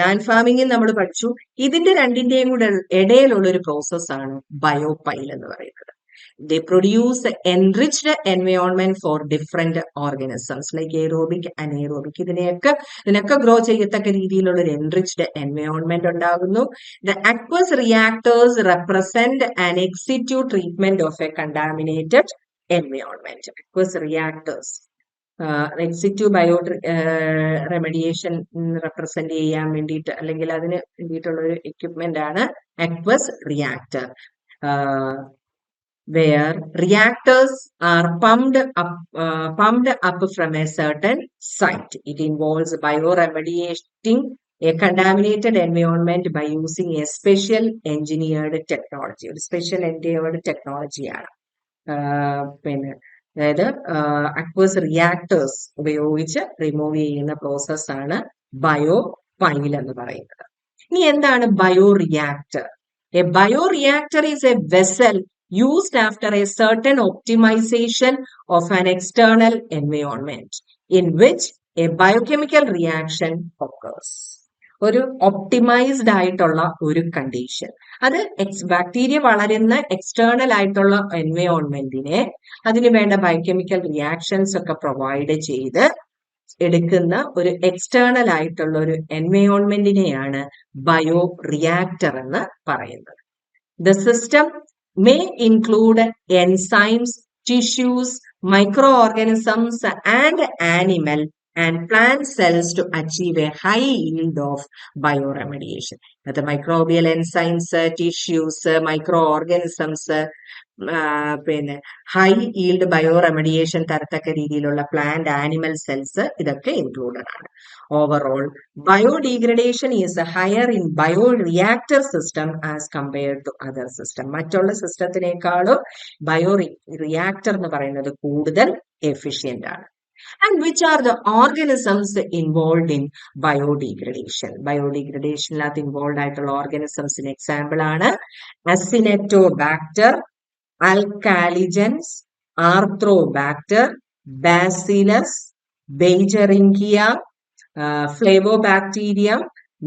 ലാൻഡ് ഫാമിംഗ് നമ്മൾ പഠിച്ചു. ഇതിന്റെ രണ്ടിന്റെയും കൂടെ ഇടയിലുള്ള ഒരു പ്രോസസ്സാണ് ബയോപൈൽ എന്ന് പറയുന്നത്. They produce enriched environment for different organisms like aerobic, anaerobic. ഇതിനൊക്കെ ഗ്രോ ചെയ്യത്തക്ക രീതിയിലുള്ള ഒരു enriched environment ഉണ്ടാകുന്നു. The aqueous reactors represent an ex situ treatment of a contaminated environment. Aqueous reactors X situ bio remediation represent ചെയ്യാൻ വേണ്ടിയിട്ട് അല്ലെങ്കിൽ അതിന് വേണ്ടിയിട്ടുള്ള ഒരു എക്യുപ്മെന്റ് ആണ് aqueous reactor. Where reactors are pumped up from a certain site. It involves bioremediating a contaminated environment by using a special engineered technology. ഒരു special engineered ടെക്നോളജിയാണ്. പിന്നെ അതായത് അക്വസ് റിയാക്ടേഴ്സ് ഉപയോഗിച്ച് റിമൂവ് ചെയ്യുന്ന പ്രോസസ്സാണ് ബയോപൈൽ എന്ന് പറയുന്നത്. ഇനി എന്താണ് bioreactor? A bioreactor is a vessel used after a certain optimization of an external environment in which a biochemical reaction occurs. ഒരു ഒപ്റ്റിമൈസ്ഡ് ആയിട്ടുള്ള ഒരു കണ്ടീഷൻ. അത് ബാക്ടീരിയ വളരുന്ന എക്സ്റ്റേണൽ ആയിട്ടുള്ള എൻവയോൺമെന്റിനെ അതിന് വേണ്ട ബയോകെമിക്കൽ റിയാക്ഷൻസ് ഒക്കെ പ്രൊവൈഡ് ചെയ്ത് എടുക്കുന്ന ഒരു എക്സ്റ്റേണൽ ആയിട്ടുള്ള ഒരു എൻവയോൺമെന്റിനെയാണ് ബയോ റിയാക്ടർ എന്ന് പറയുന്നത്. The system may include enzymes, tissues, microorganisms and animal and plant cells to achieve a high yield of bioremediation. The microbial enzymes, tissues, microorganisms, പിന്നെ ഹൈ ഈൽഡ് ബയോ റെമഡിയേഷൻ തരത്തക്ക രീതിയിലുള്ള plant animal cells ഇതൊക്കെ included ആണ്. Overall biodegradation is higher in bio reactor system as compared to other system. മറ്റുള്ള സിസ്റ്റത്തിനേക്കാളും bio reactor എന്ന് പറയുന്നത് കൂടുതൽ എഫിഷ്യന്റ് ആണ്. And which are the organisms involved in biodegradation? ബയോഡിഗ്രഡേഷനിനകത്ത് ഇൻവോൾവ് ആയിട്ടുള്ള ഓർഗാനിസംസിന് എക്സാമ്പിൾ ആണ് അസിനെറ്റോബാക്ടർ, alcaligens, arthrobacter, bacillus, beijeringia, flavobacterium,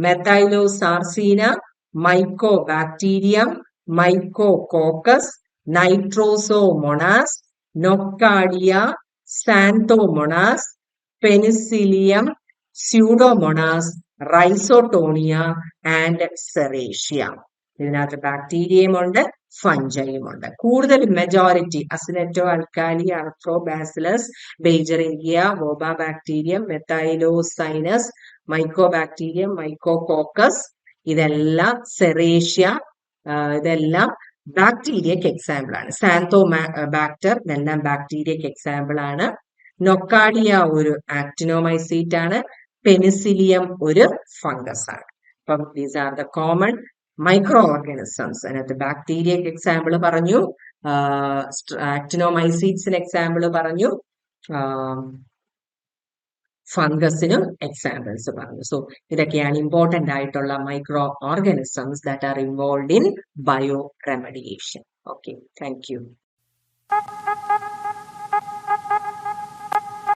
methylosarcina, mycobacterium, mycococcus, nitrosomonas, nocardia, xanthomonas, penicillium, pseudomonas, rhizotonia and serratia. ഇതിനകത്ത് ബാക്ടീരിയയും ഉണ്ട്, ഫഞ്ചയും ഉണ്ട്. കൂടുതൽ മെജോറിറ്റി അസിനെറ്റോ, അൽക്കാലി, ആർത്രോബാസിലസ്, ബെയ്ജറിംഗിയ, വോബ ബാക്ടീരിയം, മെത്തൈലോസൈനസ്, മൈക്കോബാക്ടീരിയം, മൈക്കോകോക്കസ്, ഇതെല്ലാം സെറേഷ്യ, ഇതെല്ലാം ബാക്ടീരിയക്ക് എക്സാമ്പിൾ ആണ്. സാന്തോ ബാക്ടർ ഇതെല്ലാം ബാക്ടീരിയക്ക് എക്സാമ്പിൾ ആണ്. നൊക്കാഡിയ ഒരു ആക്ടിനോമൈസീറ്റ് ആണ്. പെനിസിലിയം ഒരു ഫംഗസ് ആണ്. അപ്പം these are the common micro organisms. അതിനകത്ത് ബാക്ടീരിയക്ക് എക്സാമ്പിൾ പറഞ്ഞു, ആക്ടിനോമൈസീറ്റ്സിന് എക്സാമ്പിൾ പറഞ്ഞു, ഫംഗസിനും എക്സാമ്പിൾസ് പറഞ്ഞു. സോ ഇതൊക്കെയാണ് ഇമ്പോർട്ടന്റ് ആയിട്ടുള്ള micro organisms that are involve in bio remediation. Okay, thank you.